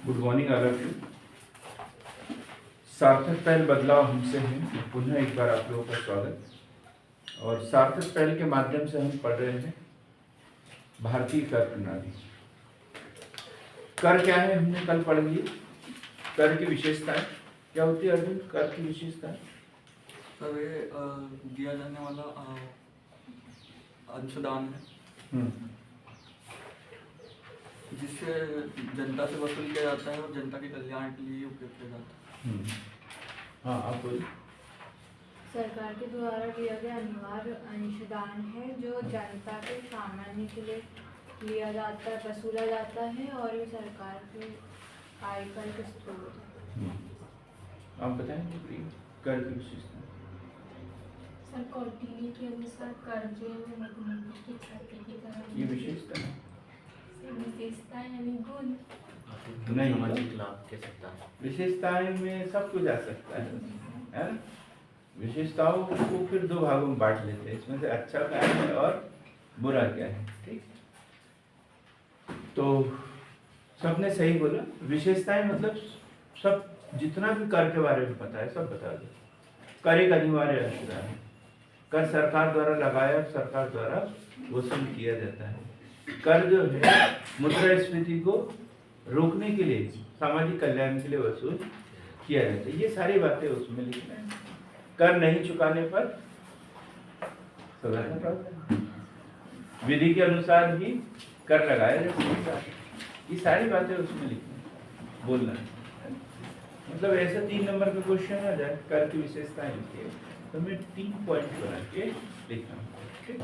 Good morning all of you. सार्थक पहल बदलाव हमसे हैं, पुनः एक बार आप लोगों का स्वागत। और सार्थक पहल के माध्यम से हम पढ़ रहे हैं भारतीय कर प्रणाली। कर क्या है हमने कल पढ़ लिए। कर की विशेषताएं क्या होती है अर्जुन? कर की विशेषताएं सर ये दिया जाने वाला अंशदान है जिससे जनता से वसूल किया जाता है और जनता के कल्याण के लिए उपयोग किया जाता है। हाँ, आप बोलिए। सरकार के द्वारा दिया गया अनिवार्य अंशदान है जो जनता के सामान्य के लिए लिया जाता है, वसूला जाता है और ये सरकार के आयकर के स्रोत है। आप बताएंगे कर की विशेषता? सर कौटिल्य के अनुसार कर्ज में मध्यवर्ती की छात्र की तरह ये विशेषता है? विशेषता यानी गुण नहीं, सामाजिक लाभ कह सकता है। विशेषताएं में सब कुछ आ सकता है ना? विशेषताओं को फिर दो भागों में बांट लेते हैं, इसमें से अच्छा क्या है और बुरा क्या है। ठीक, तो सबने सही बोला। विशेषताएं मतलब सब जितना भी कर के बारे में पता है सब बता दो। कर एक अनिवार्य अंशदान है। कर सरकार द्वारा लगाया, सरकार द्वारा वसूल किया जाता है। कर जो है मुद्रास्फीति को रोकने के लिए, सामाजिक कल्याण के लिए वसूल किया जाता है। ये सारी बातें उसमें लिखना है। कर नहीं चुकाने पर सजा का प्रावधान, विधि के अनुसार ही कर लगाया जा सकता है। ये सारी बातें उसमें लिखना है, बोलना है। मतलब ऐसा 3 नंबर का क्वेश्चन आ जाए, कर की विशेषताएं लिखिए तो मैं 3 पॉइंट बना के लिखना। ठीक,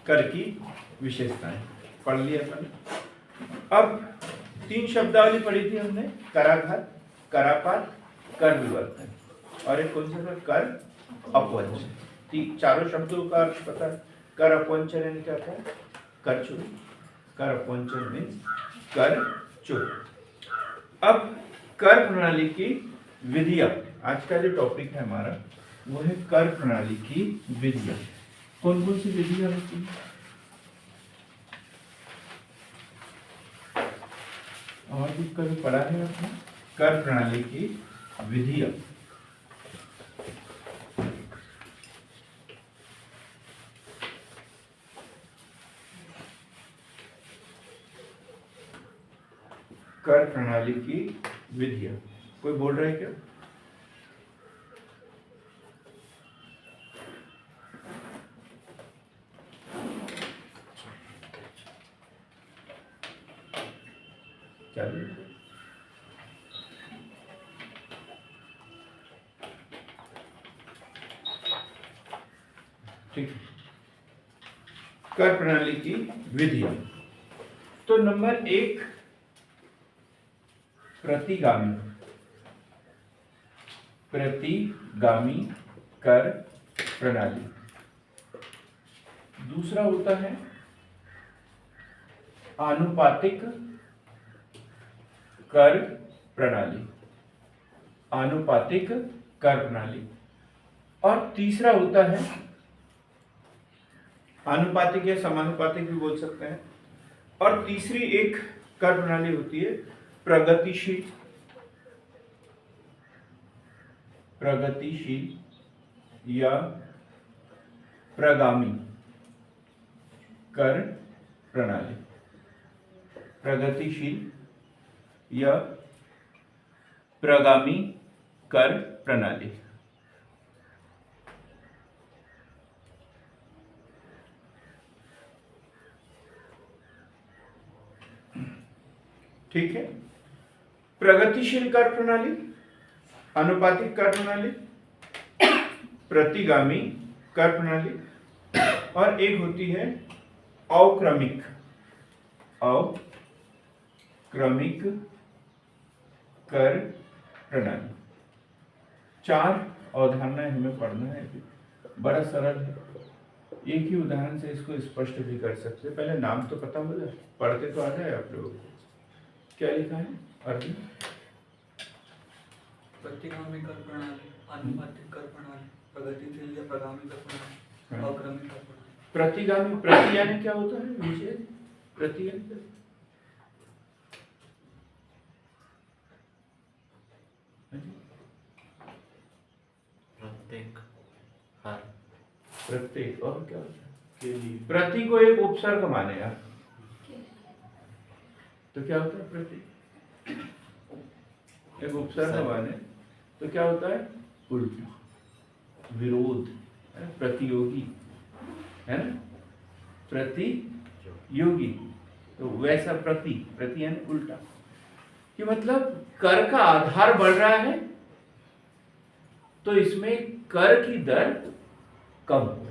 कर की विशेषताएं पढ़ लिया अपन। अब 3 शब्दावली पढ़ी थी हमने, कराघात, करापात, कर विवर्तन और एक कौन सा था? कर अपवंचन। चारों शब्दों का अर्थ पता है। कर अपवंचन यानी क्या था? कर चोरी। कर अपवंचन मीन्स कर चोरी। अब कर प्रणाली की विधियां, आज का जो टॉपिक है हमारा वो है कर प्रणाली की विधियां। कौन कौन सी विधियां होती हैं? और भी कभी पढ़ा है आपने? कर प्रणाली की विधियां। कर प्रणाली की विधियां कोई बोल रहा है क्या? चलिए, ठीक है। कर प्रणाली की विधियां। तो नंबर 1 प्रतिगामी। प्रतिगामी कर प्रणाली। दूसरा होता है आनुपातिक कर प्रणाली। आनुपातिक कर प्रणाली। और तीसरा होता है आनुपातिक या समानुपातिक भी बोल सकते हैं। और तीसरी एक कर प्रणाली होती है प्रगतिशील। प्रगतिशील या प्रगामी कर प्रणाली। प्रगतिशील या प्रगामी कर प्रणाली। ठीक है। प्रगतिशील कर प्रणाली, आनुपातिक कर प्रणाली, प्रतिगामी कर प्रणाली और एक होती है अक्रमिक। अक्रमिक कर प्रणाली। 4 अवधारणाएं हमें पढ़ना है। बड़ा सरल है, एक ही उदाहरण से इसको स्पष्ट भी कर सकते हैं। पहले नाम तो पता हो जाए, पढ़ते तो आ जाए आप लोगों को। क्या लिखा है अर्जुन? प्रतिगामी कर प्रणाली, आनुपातिक कर प्रणाली, प्रगतिशील या प्रगामी कर प्रणाली, अक्रमिक कर प्रणाली। प्रतिगामी, प्रति यानी क्या होता है? विशेष प्रति यानी प्रत्येक, और क्या होता है? के लिए प्रति को एक उपसर्ग माने आप, तो क्या होता है? प्रति एक उपसर्ग माने तो क्या होता है? उल्टा, विरोध, है ना? प्रतियोगी, है ना? प्रतियोगी, तो वैसा प्रति, प्रति यानी उल्टा, कि मतलब कर का आधार बढ़ रहा है तो इसमें कर की दर कम हो रही है।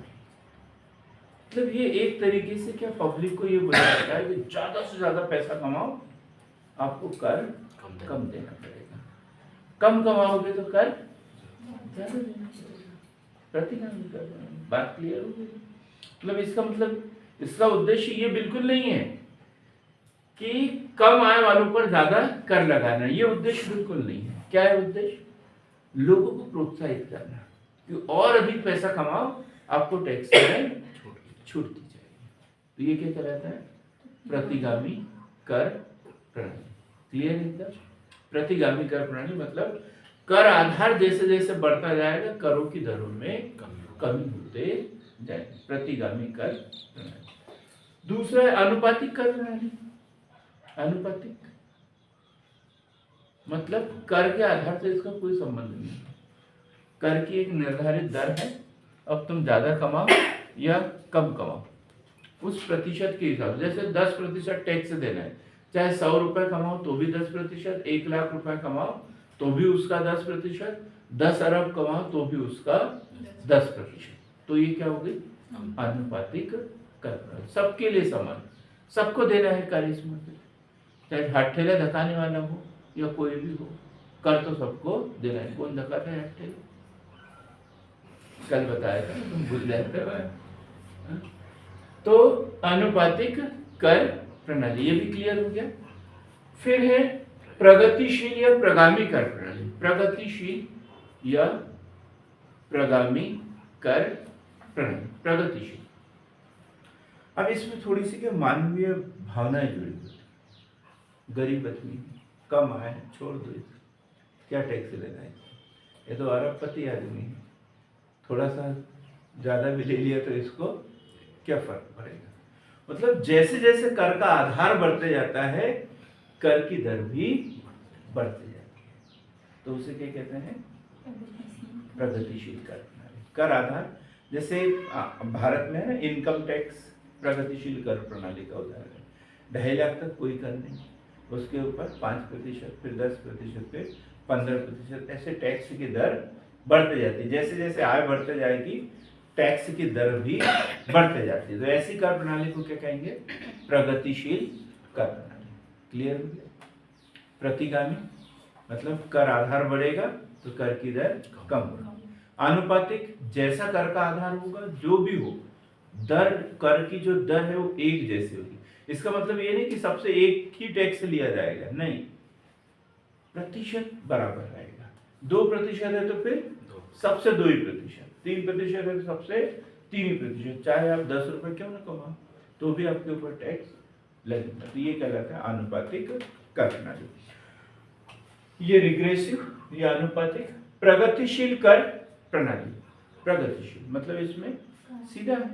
मतलब ये एक तरीके से क्या पब्लिक को ये बोला जाता है कि ज्यादा से ज्यादा पैसा कमाओ, आपको कर कम देना पड़ेगा, कम कमाओगे तो कर ज्यादा देना पड़ेगा, प्रतिगामी कर। बात क्लियर हो गई? मतलब इसका मतलब, इसका उद्देश्य ये बिल्कुल नहीं है कि कम आय वालों पर ज्यादा कर लगाना, ये उद्देश्य बिल्कुल नहीं है। क्या है उद्देश्य? लोगों को प्रोत्साहित करना कि और अधिक पैसा कमाओ, आपको टैक्स में छूट दी जाएगी। तो ये क्या कहलाता है? प्रतिगामी कर प्रणाली। क्लियर है एकदम? प्रतिगामी कर प्रणाली मतलब कर आधार जैसे जैसे बढ़ता जाएगा, करों की दरों में कमी होते जाएगी। प्रतिगामी कर प्रणाली। दूसरा है अनुपातिक कर प्रणाली। अनुपातिक मतलब कर के आधार से इसका कोई संबंध नहीं है। कर की एक निर्धारित दर है, अब तुम ज्यादा कमाओ या कम कमाओ उस प्रतिशत के हिसाब से। जैसे 10% टैक्स देना है, चाहे 100 रुपए कमाओ तो भी 10%, 1 लाख रुपए कमाओ तो भी उसका 10%, 10 अरब कमाओ तो भी उसका 10%। तो ये क्या हो गई? अनुपातिक कर। सबके लिए समान, सबको देना है कर इसमें, चाहे हाथ ठेला धकाने वाला हो या कोई भी हो, कर तो सबको देना है। कौन धकाता है हाथ ठेला? कल बताया था, तुम भूल जाते हो। तो अनुपातिक कर प्रणाली, ये भी क्लियर हो गया। फिर है प्रगतिशील या प्रगामी कर प्रणाली। प्रगतिशील या प्रगामी कर प्रणाली। प्रगतिशील, अब इसमें थोड़ी सी क्या मानवीय भावनाएं जुड़ी हुई। गरीब आदमी, कम आए, छोड़ दो इसे, क्या टैक्स लेना है? ये तो अरबपति आदमी है, थोड़ा सा ज्यादा भी ले लिया तो इसको क्या फर्क पड़ेगा? मतलब जैसे जैसे कर का आधार बढ़ते जाता है, कर की दर भी बढ़ती जाती है, तो उसे क्या कहते हैं? प्रगतिशील कर प्रणाली। कर आधार, जैसे भारत में है इनकम टैक्स प्रगतिशील कर प्रणाली का उदाहरण है। 2.5 लाख तक कोई कर नहीं, उसके ऊपर 5%, फिर 10%, फिर 15%, ऐसे टैक्स की दर बढ़ते जाती है। जैसे जैसे आय बढ़ते जाएगी, टैक्स की दर भी बढ़ते जाती है। तो ऐसी कर प्रणाली को क्या कहेंगे? प्रगतिशील कर प्रणाली। क्लियर हो गया? प्रतिगामी मतलब कर आधार बढ़ेगा तो कर की दर कम होगी। अनुपातिक, जैसा कर का आधार होगा, जो भी हो, दर, कर की जो दर है वो एक जैसी होगी। इसका मतलब ये नहीं कि सबसे एक ही टैक्स लिया जाएगा, नहीं, प्रतिशत बराबर रहेगा। 2% है तो फिर सबसे 2%, 3% है तो सबसे 3%, चाहे आप 10 रुपए क्यों ना कमाओ तो भी आपके ऊपर टैक्स लगेगा। तो ये कहलाता है अनुपातिक कर प्रणाली। ये रिग्रेसिव या अनुपातिक। प्रगतिशील कर प्रणाली। प्रगतिशील मतलब इसमें सीधा है,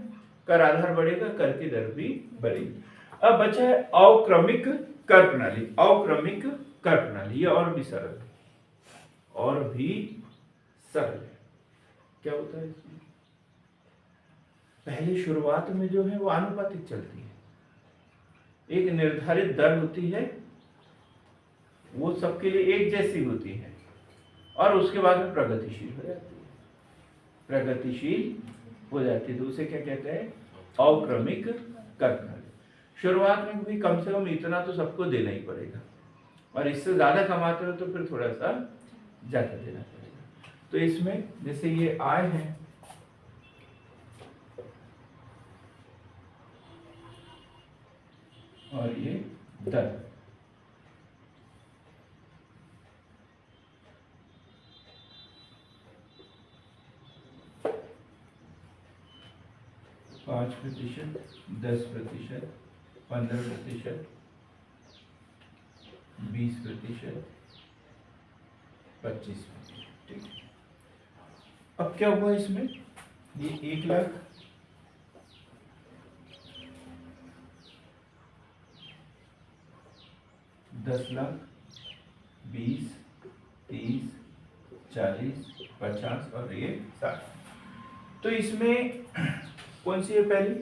कर आधार बढ़ेगा, कर की दर भी बढ़ेगी। अब बचा है अक्रमिक कर प्रणाली। अक्रमिक कर प्रणाली ये और भी सरल है, और भी सरल है। क्या होता है इसमें? पहले शुरुआत में जो है वो आनुपातिक चलती है, एक निर्धारित दर होती है, वो सबके लिए एक जैसी होती है, और उसके बाद में प्रगतिशील हो जाती है। प्रगतिशील हो जाती है तो उसे क्या कहते हैं? अक्रमिक कर प्रणाली। शुरुआत में भी कम से कम इतना तो सबको देना ही पड़ेगा, और इससे ज्यादा कमाते हो तो फिर थोड़ा सा ज्यादा देना पड़ेगा। तो इसमें जैसे ये आय है, और ये दर, पाँच 5%, 10%, 15%, 20%, 25%। ठीक। अब क्या हुआ इसमें? ये 1 लाख 10 लाख, 20, 30, 40, 50 और ये 60। तो इसमें कौन सी है पहली?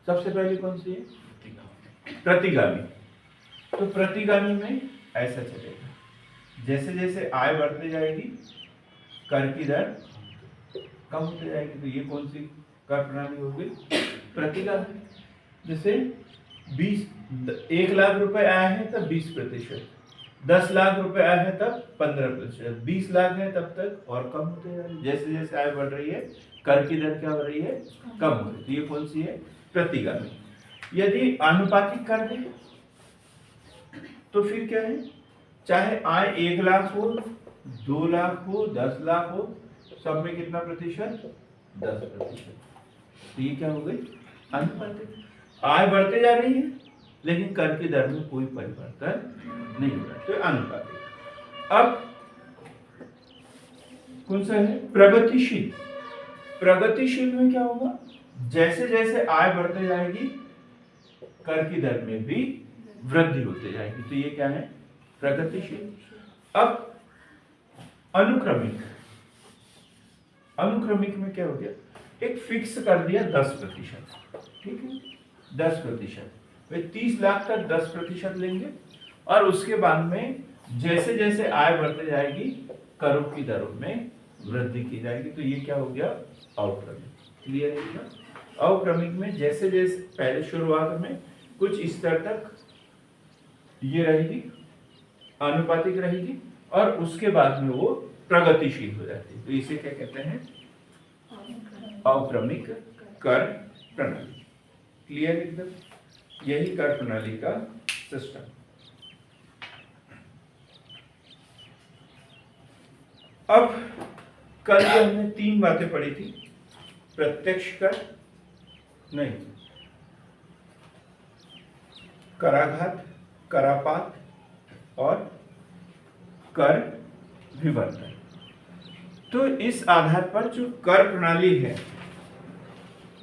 सबसे पहली कौन सी है? प्रतिगामी। तो प्रतिगामी में ऐसा चलेगा, जैसे जैसे आय बढ़ती जाएगी कर की दर कम होती जाएगी। तो ये कौन सी कर प्रणाली हो गई? प्रतिगामी। जैसे 1 लाख रुपए आए हैं तब 20%, 10 लाख रुपए आए हैं तब 15%, 20 लाख है तब तक और कम होते जा रही है। जैसे जैसे आय बढ़ रही है कर की दर क्या हो रही है? कम हो रही है। तो ये कौन सी है? प्रतिगामी। यदि आनुपातिक कर दें तो फिर क्या है? चाहे आय 1 लाख हो, 2 लाख हो, 10 लाख हो, सब में कितना प्रतिशत? 10%। तो ये क्या हो गई? आनुपातिक। आय बढ़ते जा रही है लेकिन कर की दर में कोई परिवर्तन नहीं हो रहा, तो अनुपातिक। अब कौन सा है? प्रगतिशील। प्रगतिशील में क्या होगा? जैसे जैसे आय बढ़ते जाएगी कर की दर में भी वृद्धि होती जाएगी। तो ये क्या है? प्रगतिशील। अब अनुक्रमिक। अनुक्रमिक में क्या हो गया? एक फिक्स कर दिया 10%, ठीक है, 10%। वे 30 लाख तक 10% लेंगे और उसके बाद में जैसे जैसे आय बढ़ते जाएगी करों की दरों में वृद्धि की जाएगी। तो ये क्या हो गया? अवक्रमिक। क्लियर है क्या? अवक्रमिक में जैसे जैसे पहले शुरुआत में कुछ स्तर तक ये रहेगी, आनुपातिक रहेगी और उसके बाद में वो प्रगतिशील हो जाती है। तो इसे क्या कहते हैं? अवक्रमिक कर प्रणाली। क्लियर एकदम? यही कर प्रणाली का सिस्टम। अब कल हमने 3 बातें पढ़ी थी। प्रत्यक्ष कर नहीं, कराघात, करापात और कर विवर्तन। तो इस आधार पर जो कर प्रणाली है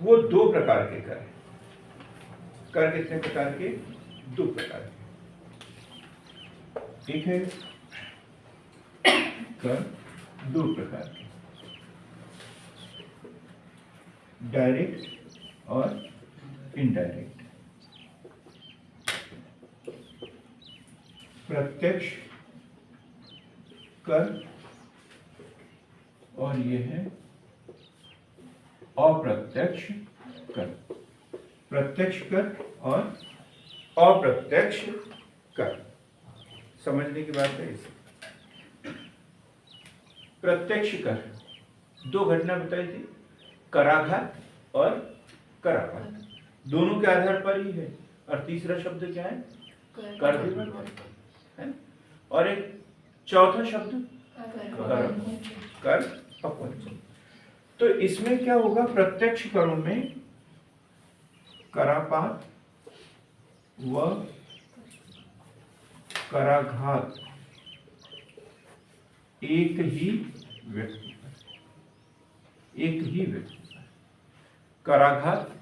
वो 2 प्रकार के कर है। कर कितने प्रकार के? 2 प्रकार के। एक है कर 2 प्रकार के, डायरेक्ट और इनडायरेक्ट। प्रत्यक्ष कर और ये है अप्रत्यक्ष कर। प्रत्यक्ष कर और अप्रत्यक्ष कर, समझने की बात है इसे। प्रत्यक्ष कर 2 घटना बताई थी, कराघात और करापात, दोनों के आधार पर ही है। और तीसरा शब्द क्या है? कर विवर्तन है। और एक चौथा शब्द कर अपवंचन। तो इसमें क्या होगा? प्रत्यक्ष करों में करापात व कराघात एक ही व्यक्ति पर, एक ही व्यक्ति पर। कराघात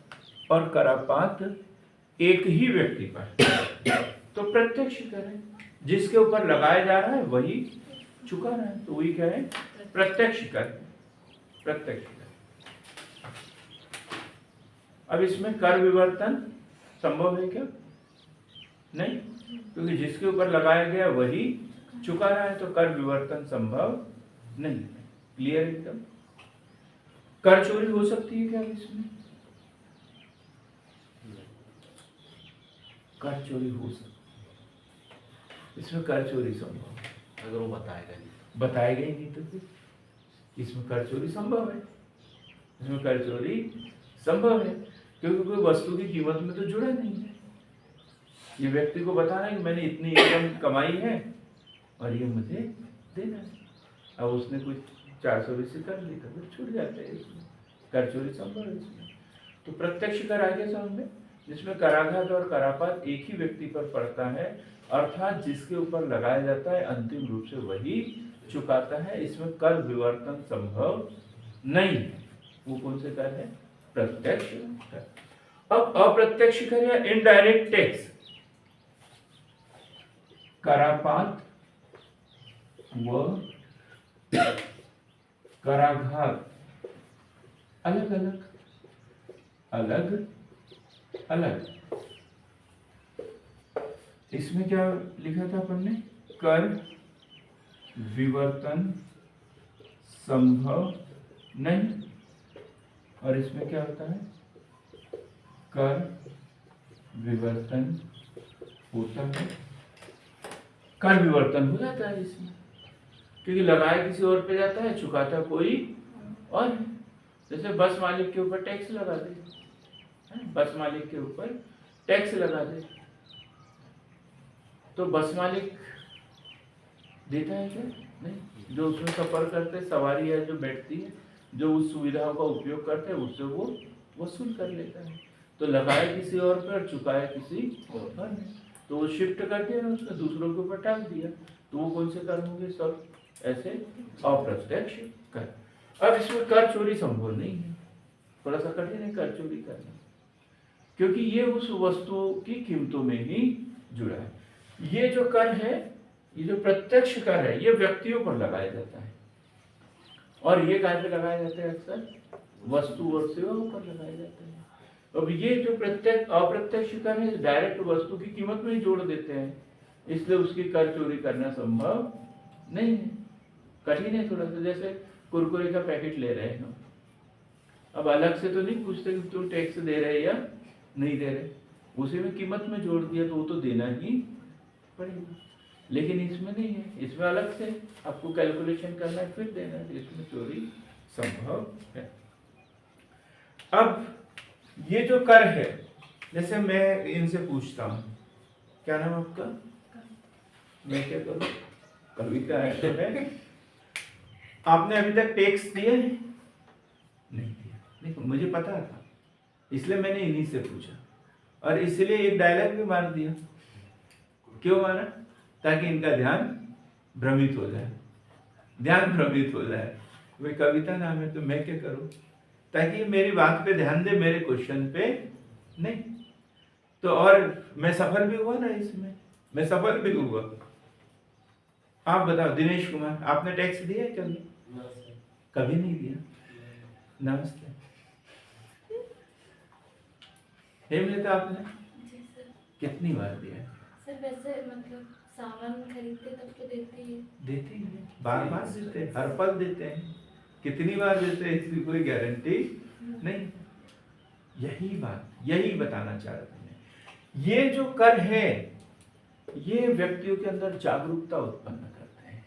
और करापात एक ही व्यक्ति पर। तो प्रत्यक्ष कर है, जिसके ऊपर लगाया जा रहा है वही चुका रहा है, तो वही क्या है? प्रत्यक्ष कर। प्रत्यक्ष कर। अब इसमें कर विवर्तन संभव है क्या? नहीं, क्योंकि जिसके ऊपर लगाया गया वही चुका रहा है, तो कर विवर्तन संभव नहीं है। क्लियर एकदम? कर चोरी हो सकती है क्या इसमें? कर चोरी हो सकती है, इसमें कर चोरी संभव है। अगर वो बताएगा ही नहीं तो फिर इसमें कर चोरी संभव है। इसमें कर चोरी संभव है क्योंकि कोई वस्तु की कीमत में तो जुड़ा नहीं है। ये व्यक्ति को बताना है कि मैंने इतनी इनकम कमाई है और ये मुझे देना है। अब उसने कुछ 420 से कर ली तो फिर छूट जाते हैं, इसमें कर चोरी संभव है इसमें। तो प्रत्यक्ष कर आगे समझ में, जिसमें कराघात और करापात एक ही व्यक्ति पर पड़ता है, अर्थात जिसके ऊपर लगाया जाता है अंतिम रूप से वही चुकाता है। इसमें कर विवर्तन संभव नहीं है। वो कौन से कर है? प्रत्यक्ष कर। अब अप्रत्यक्ष कर या इनडायरेक्ट टैक्स, करापात व कराघात अलग अलग अलग अलग। इसमें क्या लिखा था अपन ने? कर विवर्तन संभव नहीं। और इसमें क्या होता है? कर विवर्तन होता है। कर विवर्तन हो जाता है इसमें, क्योंकि लगाया किसी और पे जाता है, चुकाता कोई और है। जैसे बस मालिक के ऊपर टैक्स लगा दे, बस मालिक के ऊपर टैक्स लगा दे, तो बस मालिक देता है क्या? नहीं। जो उसमें सफर करते सवारी है, जो बैठती है, जो उस सुविधाओं का उपयोग करते हैं, उससे वो वसूल कर लेता है। तो लगाया किसी और पर, चुकाया किसी और पर, तो वो शिफ्ट कर दिया ना, उसने दूसरों के ऊपर टाल दिया, तो वो कौन से कर होंगे? सब ऐसे अप्रत्यक्ष कर। अब इसमें कर चोरी संभव नहीं है, थोड़ा सा कठिन है कर चोरी करना, क्योंकि ये उस वस्तु की कीमतों में ही जुड़ा है। ये जो कर है, ये जो प्रत्यक्ष कर है, ये व्यक्तियों पर लगाया जाता है, और ये कार्य लगाया जाता है अक्सर वस्तु और सेवाओं पर लगाया जाता है। अब ये जो प्रत्यक्ष अप्रत्यक्ष कर है, डायरेक्ट वस्तु की कीमत में ही जोड़ देते हैं, इसलिए उसकी कर चोरी करना संभव नहीं है, कठिन है थोड़ा सा। जैसे कुरकुरे का पैकेट ले रहे हैं हम, अब अलग से तो नहीं पूछते कि तुम टैक्स दे रहे या नहीं दे रहे, उसी में कीमत में जोड़ दिया तो वो तो देना ही पड़ेगा। लेकिन इसमें नहीं है, इसमें अलग से आपको कैलकुलेशन करना है, फिर देना है, इसमें चोरी संभव है। अब ये जो कर है, जैसे मैं इनसे पूछता हूँ, क्या नाम आपका? मैं क्या करूँ? कविता है। आपने अभी तक टैक्स दिया है? नहीं दिया। देखो मुझे पता था, इसलिए मैंने इन्हीं से पूछा, और इसलिए एक डायलॉग भी मार दिया। क्यों मारा? ताकि इनका ध्यान भ्रमित हो जाए, ध्यान भ्रमित हो जाए। वही कविता नाम है, तो मैं क्या करूं? ताकि मेरी बात पे ध्यान दे, मेरे क्वेश्चन पे नहीं। तो और मैं सफल भी हुआ ना इसमें, मैं सफल भी हुआ। आप बताओ दिनेश कुमार, आपने टैक्स दिया है कभी? कभी नहीं दिया। नमस्ते। हेमलता आपने कितनी बार दिया है? सर वैसे मतलब सामान खरीदते तब तो देते ही देते हैं, बार बार देते हैं, हर पल देते हैं। कितनी बार देते हैं इसकी कोई गारंटी नहीं। यही बात, यही बताना चाह रहे थे। ये जो कर है, ये व्यक्तियों के अंदर जागरूकता उत्पन्न करते हैं,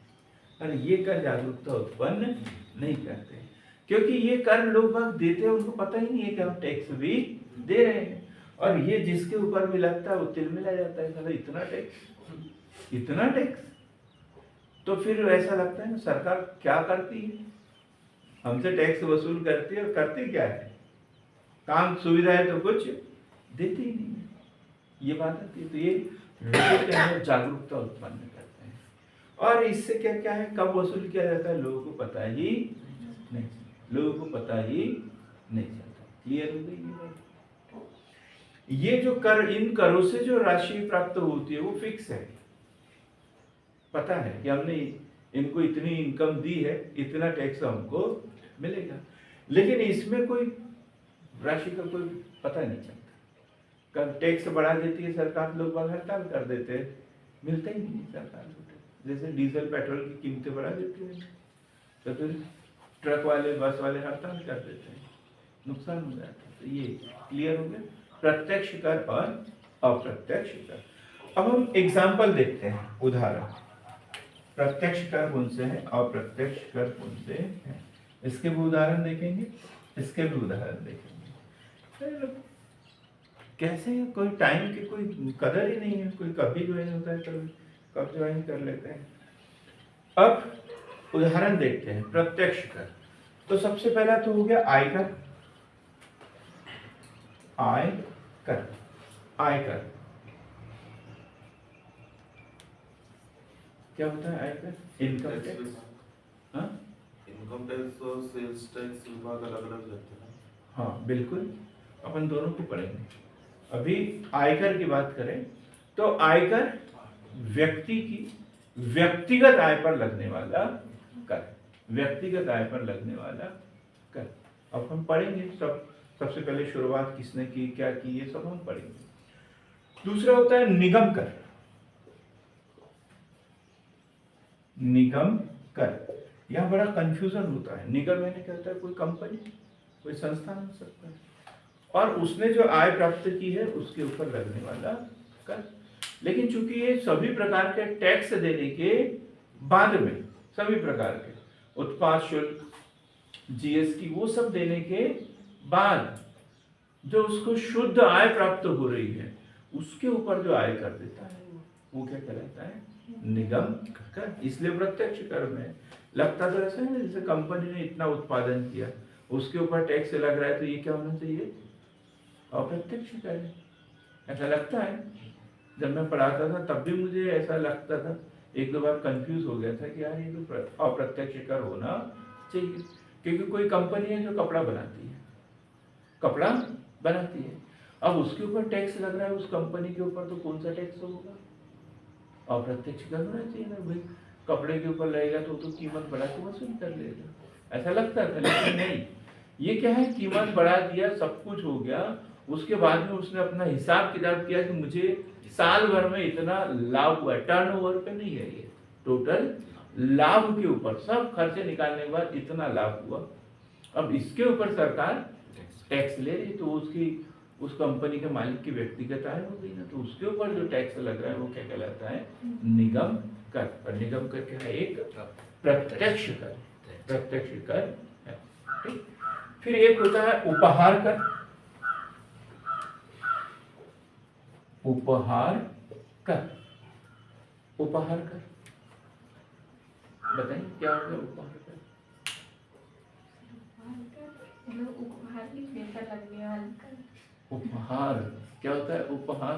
और ये कर जागरूकता उत्पन्न नहीं करते, क्योंकि ये कर लोग बाग देते हैं, उनको पता ही नहीं है कि हम टैक्स भी दे रहे हैं। और ये जिसके ऊपर भी लगता है वो तिल मिला जाता है, मतलब इतना टैक्स, इतना टैक्स। तो फिर ऐसा लगता है ना, सरकार क्या करती है? हमसे टैक्स वसूल करती है, और करती क्या है? काम सुविधा है तो कुछ देती ही नहीं है, ये बात आती है। तो ये लोगों के अंदर जागरूकता उत्पन्न करते हैं, और इससे क्या क्या है, कब वसूल किया जाता है लोगों को पता ही नहीं, लोगों को पता ही नहीं चलता। क्लियर हो गई ये बात? ये जो कर, इन करों से जो राशि प्राप्त होती है वो फिक्स है, पता है कि हमने इनको इतनी इनकम दी है, इतना टैक्स हमको मिलेगा। लेकिन इसमें कोई राशि का कोई पता नहीं चलता। कब टैक्स बढ़ा देती है सरकार, लोग बाग हड़ताल कर देते हैं, मिलता ही नहीं सरकार को। जैसे डीजल पेट्रोल की कीमतें बढ़ा देती है, तो फिर ट्रक वाले बस वाले हड़ताल कर देते हैं, नुकसान हो जाता है। तो ये क्लियर हो गया, प्रत्यक्ष कर और अप्रत्यक्ष कर। अब हम एग्जाम्पल देखते हैं, उदाहरण। प्रत्यक्ष कर कौन से हैं, अप्रत्यक्ष कर कौन से हैं, इसके भी उदाहरण देखेंगे, इसके भी उदाहरण देखेंगे। कैसे कोई टाइम की कोई कदर ही नहीं है, कोई कभी ज्वाइन होता है, कभी कब ज्वाइन कर लेते हैं। अब उदाहरण देखते हैं प्रत्यक्ष कर। तो सबसे पहला तो हो गया आयकर, आयकर, आयकर क्या होता है? आयकर इनकम टैक्स। हाँ, इनकम टैक्स और सेल्स टैक्स विभाग अलग अलग रहते हैं। हाँ बिल्कुल, अपन दोनों को पढ़ेंगे। अभी आयकर की बात करें तो आयकर व्यक्ति की व्यक्तिगत आय पर लगने वाला कर, व्यक्तिगत आय पर लगने वाला कर। अब हम पढ़ेंगे सबसे पहले शुरुआत किसने की, क्या की, ये सब हम पढ़ेंगे। दूसरा होता है निगम कर। निगम कर, यहां बड़ा कंफ्यूजन होता है। निगम मैंने क्या होता है, कोई कंपनी, कोई संस्थान हो सकता है, और उसने जो आय प्राप्त की है उसके ऊपर लगने वाला कर। लेकिन चूंकि ये सभी प्रकार के टैक्स देने के बाद में, सभी प्रकार के उत्पाद शुल्क, जीएसटी, वो सब देने के बाद जो उसको शुद्ध आय प्राप्त हो रही है उसके ऊपर जो आय कर देता है वो क्या कहलाता है, निगम कर। इसलिए प्रत्यक्ष कर में लगता तो ऐसा है जैसे कंपनी ने इतना उत्पादन किया उसके ऊपर टैक्स लग रहा है, तो ये क्या होना चाहिए, अप्रत्यक्ष कर है, ऐसा लगता है। जब मैं पढ़ाता था तब भी मुझे ऐसा लगता था, एक दो बार कंफ्यूज हो गया था कि यार ये तो अप्रत्यक्ष कर होना चाहिए, क्योंकि कोई कंपनी है जो कपड़ा बनाती है, कपड़ा बनाती है, अब उसके ऊपर टैक्स लग रहा है उस कंपनी के ऊपर, तो कौन सा टैक्स होगा, अप्रत्यक्ष कर होना चाहिए ना भाई। कपड़े के ऊपर लगेगा तो कीमत बढ़ा के वसूल कर लेगा, ऐसा लगता था। लेकिन नहीं, ये क्या है, कीमत बढ़ा दिया, सब कुछ हो गया, उसके बाद में उसने अपना हिसाब किताब किया कि मुझे साल भर में इतना लाभ हुआ, टर्नओवर पे नहीं है, ये टोटल लाभ के ऊपर, सब खर्चे निकालने के बाद इतना लाभ हुआ। अब इसके ऊपर सरकार टैक्स ले रही, तो उसकी उस कंपनी के मालिक की व्यक्तिगत आय हो गई ना, तो उसके ऊपर जो टैक्स लग रहा है वो क्या कहलाता है, निगम कर। और निगम कर क्या है, एक प्रत्यक्ष कर, प्रत्यक्ष कर है, ठीक। फिर एक होता है उपहार कर। उपहार कर, उपहार कर, बताइए क्या होगा उपहार कर। उपहार की पेपर लगने वाली कर। उपहार क्या होता है, उपहार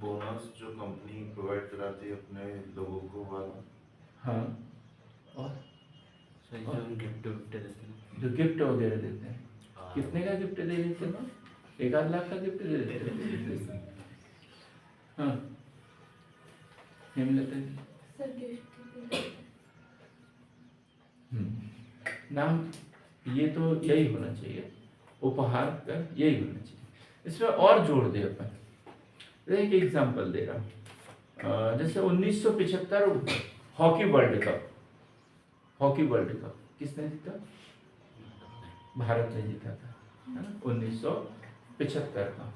बोनस जो कंपनी प्रोवाइड कराती है अपने लोगों को वाला। हाँ, और जो गिफ्ट विफ्ट देते हैं, जो गिफ्ट वगैरह देते हैं, कितने का गिफ्ट दे देते हैं, 1 लाख का गिफ्ट दे देते हैं। हाँ, हेमलता जी, सर गिफ्ट नाम ये तो यही होना चाहिए, उपहार का यही होना चाहिए। इसमें और जोड़ दे अपन, एक एग्जांपल दे रहा हूँ, जैसे 1975 hockey world cup, hockey world cup किसने जीता, भारत ने जीता था, है ना, 1975 का।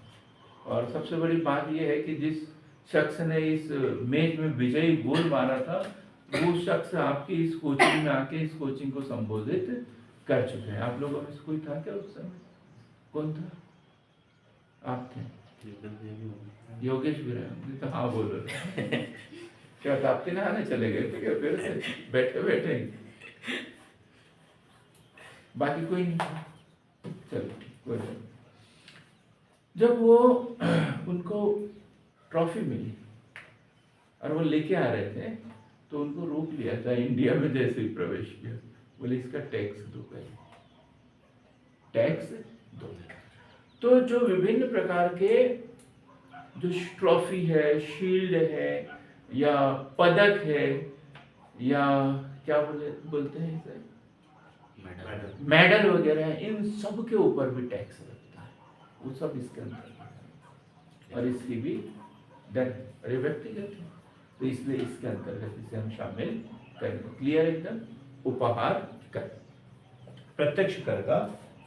और सबसे बड़ी बात यह है कि जिस शख्स ने इस मैच में विजयी गोल मारा था वो शख्स आपकी इस कोचिंग में आके इस कोचिंग को संबोधित कर चुके हैं। आप लोगों में से कोई था क्या उस समय, कौन था, आप थे, योगेश भी रहे, तो हाँ बोलो क्या ताप्ती नहाने चले गए थे क्या, फिर से बैठे बैठे, बाकी कोई नहीं था, चलो ठीक, कोई नहीं। जब वो उनको ट्रॉफी मिली और वो लेके आ रहे थे तो उनको रोक लिया था इंडिया में, जैसे ही प्रवेश किया बोले इसका टैक्स दो, पहले टैक्स दो। तो जो विभिन्न प्रकार के जो ट्रॉफी है, शील्ड है, या पदक है, या क्या बोलते हैं इसे, मेडल वगैरह है, इन सब के ऊपर भी टैक्स लगता है, वो सब इसके अंदर है। और इसकी भी दर अरे व्यक्तिगत है, तो इसलिए इसके अंतर्गत इसे हम शामिल करेंगे। क्लियर एकदम। उपहार कर, प्रत्यक्ष कर का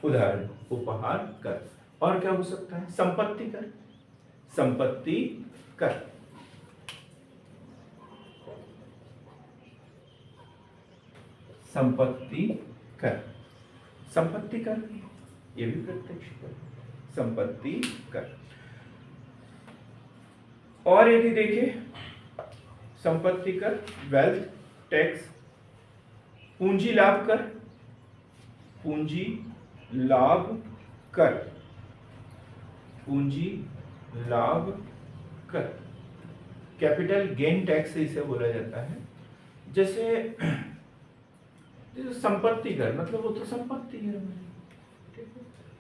उदाहरण उपहार कर। और क्या हो सकता है, संपत्ति कर, संपत्ति कर, संपत्ति कर, संपत्ति कर, ये भी प्रत्यक्ष कर, संपत्ति कर। और यदि देखें संपत्ति कर, वेल्थ टैक्स, पूंजी लाभ कर, पूंजी लाभ कर, पूंजी लाभ कर, कैपिटल गेन टैक्स इसे बोला जाता है। जैसे संपत्ति कर मतलब वो तो संपत्ति है हमारी,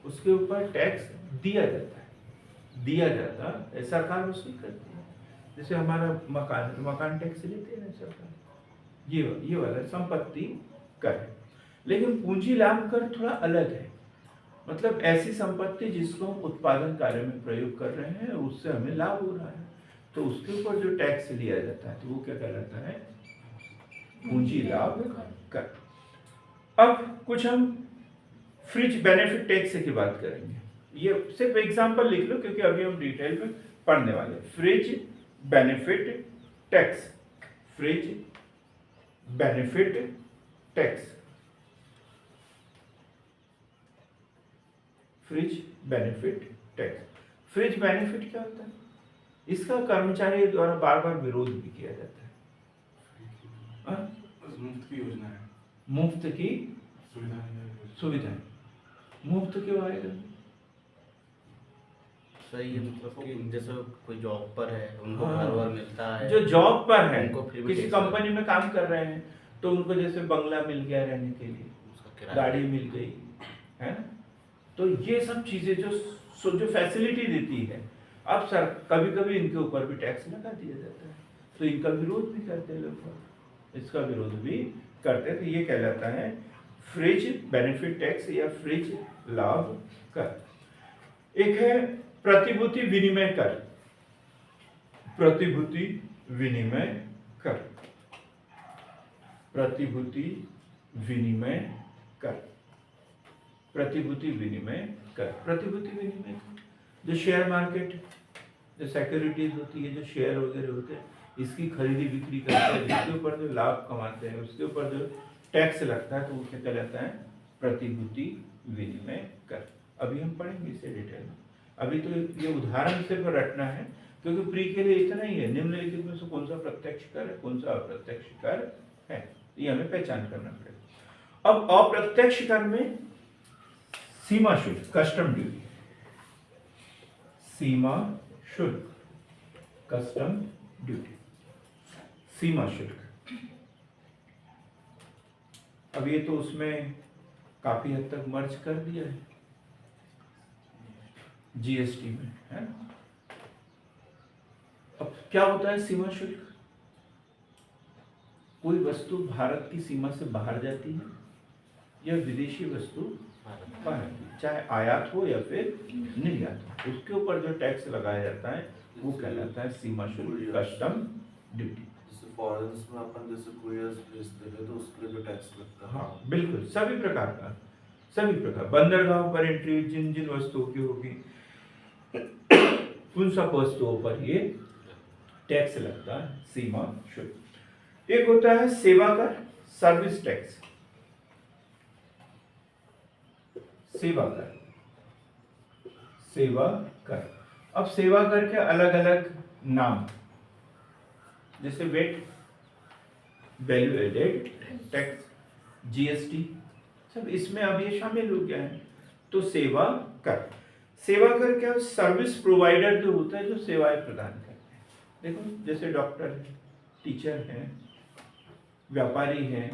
उसके ऊपर टैक्स दिया जाता है, दिया जाता है, सरकार वसूल करती है। जैसे हमारा मकान, मकान टैक्स लेते हैं ना सरकार, ये वाला संपत्ति कर है। लेकिन पूंजी लाभ कर थोड़ा अलग है, मतलब ऐसी संपत्ति जिसको हम उत्पादन कार्य में प्रयोग कर रहे हैं, उससे हमें लाभ हो रहा है, तो उसके ऊपर जो टैक्स लिया जाता है तो वो क्या कहलाता है, पूंजी लाभ कर। अब कुछ हम फ्रिज बेनिफिट टैक्स की बात करेंगे, ये सिर्फ एग्जांपल लिख लो क्योंकि अभी हम डिटेल में पढ़ने वाले हैं। Fridge benefit tax, fridge benefit tax, fridge benefit tax. Fridge benefit क्या होता है? इसका कर्मचारी द्वारा बार बार विरोध भी किया जाता है। मुफ्त की योजना है, मुफ्त की सुविधा। मुफ्त क्यों आएगा? सही है, मतलब कि जैसे कोई जॉब पर है उनको हाँ। घर वर मिलता है, जो जॉब पर है, उनको फ्री में किसी टैक्स कंपनी में काम कर रहे हैं, तो उनको जैसे बंगला मिल गया रहने के लिए, उसका किराया गाड़ी मिल गई है ना, तो ये सब चीजें जो फैसिलिटी देती है, अब सर कभी कभी इनके ऊपर भी टैक्स लगा दिया जाता है, तो इनका विरोध भी करते हैं लोग, इसका विरोध भी करते हैं। तो ये कहलाता है फ्रिज बेनिफिट टैक्स या फ्रिज लाभ कर। एक है प्रतिभूति विनिमय कर, प्रतिभूति विनिमय कर, प्रतिभूति विनिमय कर, प्रतिभूति विनिमय कर। प्रतिभूति विनिमय कर जो शेयर मार्केट, जो सिक्योरिटीज होती है, जो शेयर वगैरह होते हैं, इसकी खरीदी बिक्री करते हैं, जिसके ऊपर जो लाभ कमाते हैं उसके ऊपर जो टैक्स लगता है, तो वो क्या कहलाता है, प्रतिभूति विनिमय कर। अभी हम पढ़ेंगे इसे डिटेल में, अभी तो ये उदाहरण सिर्फ रटना है क्योंकि प्री के लिए इतना ही है, निम्नलिखित में से कौन सा प्रत्यक्ष कर है, कौन सा अप्रत्यक्ष कर है, ये हमें पहचान करना पड़ेगा। अब अप्रत्यक्ष कर में सीमा शुल्क, कस्टम ड्यूटी, सीमा शुल्क, कस्टम ड्यूटी, सीमा शुल्क। अब ये तो उसमें काफी हद तक मर्ज कर दिया है जीएसटी में, है ना। अब क्या होता है सीमा शुल्क? कोई वस्तु भारत की सीमा से बाहर जाती है या विदेशी वस्तु बाहर, चाहे आयात हो या फिर निर्यात हो, उसके ऊपर जो टैक्स लगाया जाता है वो कहलाता है सीमा शुल्क, कस्टम ड्यूटी। जैसे फॉरेन्स में अपन जैसे कुरियर्स भेजते हैं तो उसके लिए जो टैक्स लगता है। हाँ बिल्कुल, सभी प्रकार का, सभी प्रकार, बंदरगाह पर एंट्री जिन जिन वस्तुओं की होगी उन सब वस्तुओं पर ये टैक्स लगता है, सीमा शुल्क। एक होता है सेवा कर, सर्विस टैक्स, सेवा कर, सेवा कर। अब सेवा कर के अलग अलग नाम, जैसे VAT, value added tax, GST, सब इसमें अब ये शामिल हो गया है। तो सेवा कर, सेवा कर क्या, सर्विस प्रोवाइडर जो होता है, जो सेवाएं प्रदान करते हैं। देखो जैसे डॉक्टर है, टीचर हैं, व्यापारी हैं,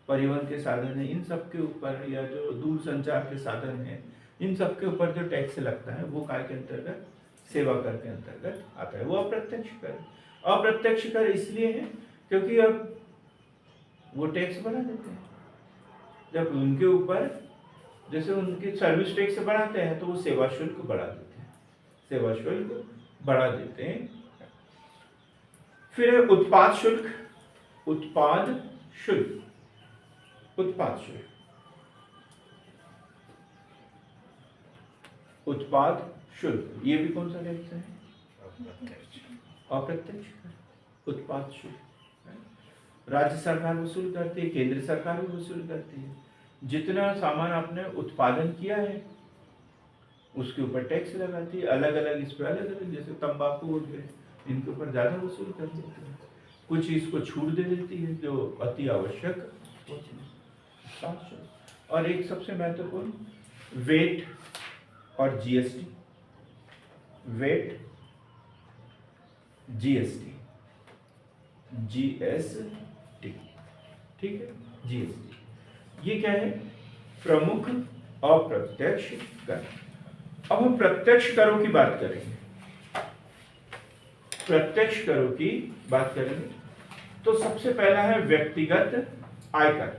परिवहन के साधन हैं, इन सब के ऊपर, या जो दूर संचार के साधन हैं, इन सब के ऊपर जो टैक्स लगता है वो काय के अंतर्गत, सेवा कर के अंतर्गत आता है, वो अप्रत्यक्ष कर। अप्रत्यक्ष कर इसलिए है क्योंकि अब वो टैक्स बढ़ा देते हैं, जब उनके ऊपर, जैसे उनके सर्विस टैक्स बढ़ाते हैं तो वो सेवा शुल्क बढ़ा देते हैं, सेवा शुल्क बढ़ा देते हैं। फिर है उत्पाद शुल्क, उत्पाद शुल्क, उत्पाद शुल्क, उत्पाद शुल्क, ये भी कौन सा टैक्स है, अप्रत्यक्ष कर, उत्पाद शुल्क। राज्य सरकार वसूल करती है, केंद्र सरकार भी वसूल करती है। जितना सामान आपने उत्पादन किया है उसके ऊपर टैक्स लगाती है, अलग अलग इस पर अलग अलग, जैसे तंबाकू हो गए, इनके ऊपर ज़्यादा वसूल कर देती है, कुछ इसको छूट दे देती है जो अति आवश्यक होती है। और एक सबसे महत्वपूर्ण वेट और जीएसटी, वेट, जीएसटी, जीएसटी, ठीक है, जीएसटी, ये क्या है, प्रमुख अप्रत्यक्ष कर। अब हम प्रत्यक्ष करों की बात करेंगे। प्रत्यक्ष करों की बात करेंगे तो सबसे पहला है व्यक्तिगत आयकर।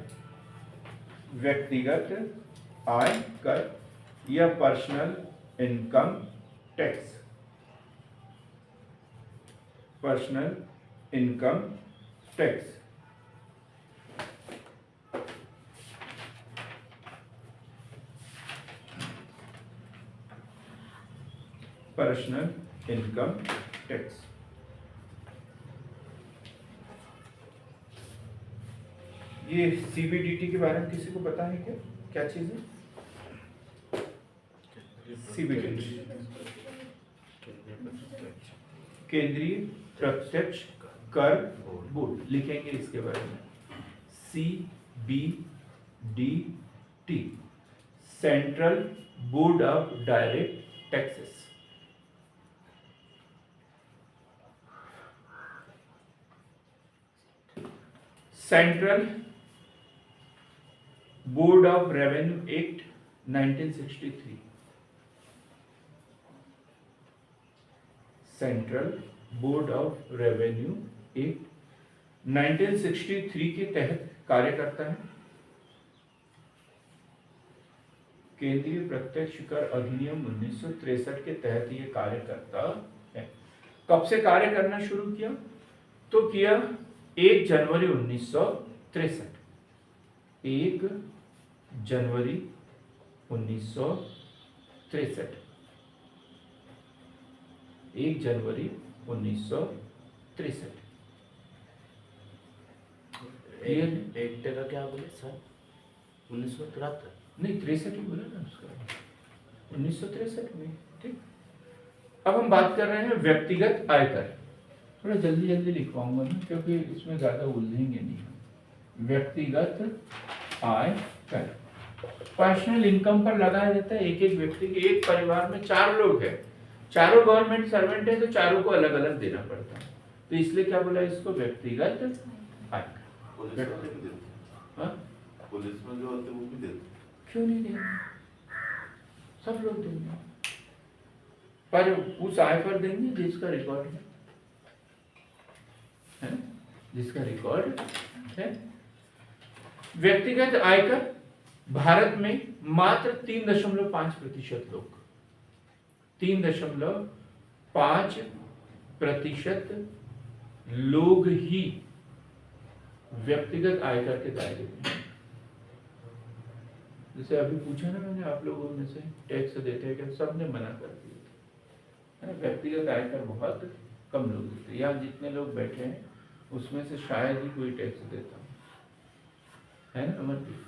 व्यक्तिगत आयकर या personal income tax. Personal income tax personal income tax. ये सीबीडीटी के बारे में किसी को पता है क्या, क्या चीज है सीबीडीटी? केंद्रीय प्रत्यक्ष कर बोर्ड, लिखेंगे इसके बारे में CBDT, central board of direct taxes. Central board of revenue act 1963, central board of revenue act 1963 के तहत कार्य करता है। केंद्रीय प्रत्यक्ष कर अधिनियम 1963 के तहत ये कार्य करता है। कब से कार्य करना शुरू किया? तो किया 1 जनवरी 1963। 1 जनवरी 1963। 1 जनवरी 1963। एक्ट का क्या बोले सर? 1973? नहीं 63 ही बोला ना उसका, 1963 में। ठीक, अब हम बात कर रहे हैं व्यक्तिगत आयकर। थोड़ा जल्दी जल्दी लिखवाऊंगा ना, क्योंकि इसमें ज्यादा उलझेंगे नहीं। व्यक्तिगत आयकर पर्सनल इनकम पर लगाया जाता है। एक एक व्यक्ति के, एक परिवार में 4 लोग हैं, चारों गवर्नमेंट सर्वेंट है, तो चारों को अलग अलग देना पड़ता है, तो इसलिए क्या बोला इसको, व्यक्तिगत आयकर। पुलिस वाले भी देते हैं। हाँ? पुलिस में जो होते हैं वो भी देते हैं। क्यों नहीं देंगे? सब लोग देंगे, पर उस आय पर देंगे जिसका रिकॉर्ड है, जिसका रिकॉर्ड है। व्यक्तिगत आयकर भारत में मात्र 3.5% लोग, 3.5% लोग ही व्यक्तिगत आयकर के दायरे में। जैसे अभी पूछा ना मैंने, आप लोगों में से टैक्स देते हैं क्या? सबने मना कर दिया। व्यक्तिगत आयकर बहुत कम लोग देते हैं। यहाँ जितने लोग बैठे हैं उसमें से शायद ही कोई टैक्स देता है ना अमरदीप?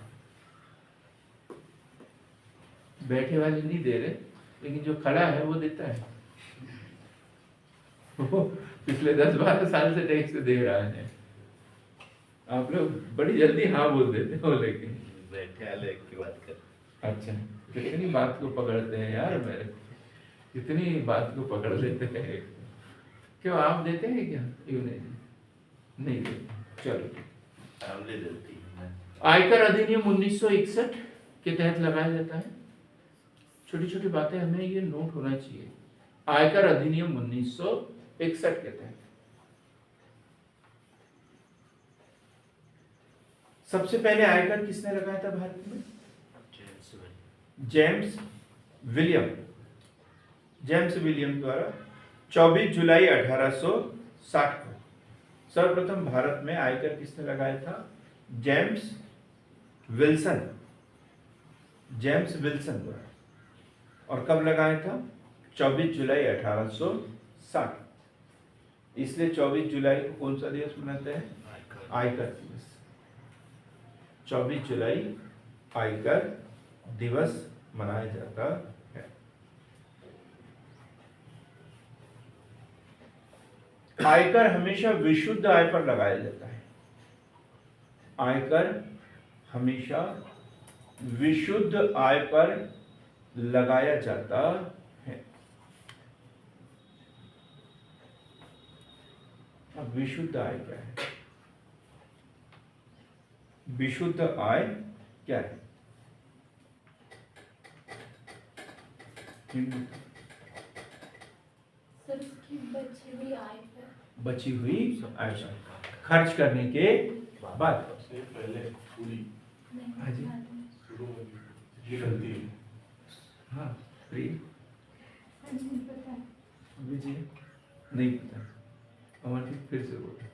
बैठे वाले नहीं दे रहे, लेकिन जो खड़ा है वो देता है। वो पिछले 10-12 साल से टैक्स दे रहा है। आप लोग बड़ी जल्दी हाँ बोल देते हो, लेकिन बैठे वाले की बात कर। अच्छा, कितनी बात को पकड़ते हैं यार मेरे, कितनी बात को पकड़ लेते हैं। क्यों आप देते हैं क्या? क्यों नहीं देते? चलो, फैमिली देती है। आयकर अधिनियम 1961 के तहत लगाया जाता है। छोटी छोटी बातें हमें ये नोट होना चाहिए। आयकर अधिनियम 1961 के तहत सबसे पहले आयकर किसने लगाया था भारत में? James William. जेम्स विलियम द्वारा 24 जुलाई 1860 को सर्वप्रथम भारत में आयकर किसने लगाया था? James Wilson. जेम्स विल्सन द्वारा। और कब लगाया था? 24 जुलाई 1860। इसलिए 24 जुलाई को कौन सा दिवस मनाते हैं? आयकर दिवस। 24 जुलाई आयकर दिवस मनाया जाता है। आयकर हमेशा विशुद्ध आय पर लगाया जाता है। आयकर हमेशा विशुद्ध आय पर लगाया जाता है। अब विशुद्ध आय क्या है? विशुद्ध आय क्या है? सर उसकी बची हुई आय पर बची हुई आय पर खर्च करने के बाद। पहले पूरी हाँ जी, शुरू में ये गलती है। हाँ प्रिय नहीं पता। विजय नहीं पता, अमरदीप फिर से बोलो।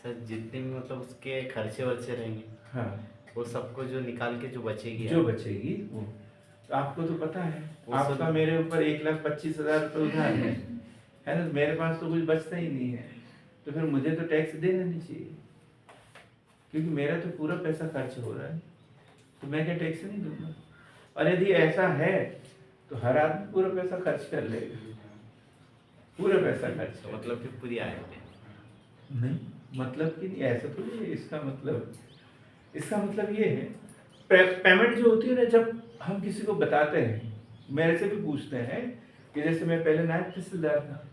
सर जितने भी मतलब उसके खर्चे वर्चे रहेंगे हाँ, वो सबको जो निकाल के जो बचेगी जो बचेगी वो तो आपको तो पता है, वो सब- आपका मेरे ऊपर 1,25,000 रुपये उधार है ना, मेरे पास तो कुछ बचता ही नहीं है, तो फिर मुझे तो टैक्स देना नहीं चाहिए, क्योंकि मेरा तो पूरा पैसा खर्च हो रहा है, तो मैं क्या टैक्स नहीं दूंगा? और यदि ऐसा है तो हर आदमी पूरा पैसा खर्च कर लेगा, पूरा पैसा खर्च तो कर मतलब कि पूरी आय पे। नहीं, मतलब कि नहीं, ऐसा थोड़ी है। इसका मतलब ये है, पेमेंट जो होती है ना, जब हम किसी को बताते हैं, मेरे से भी पूछते हैं कि जैसे मैं पहले नायब तहसीलदार था,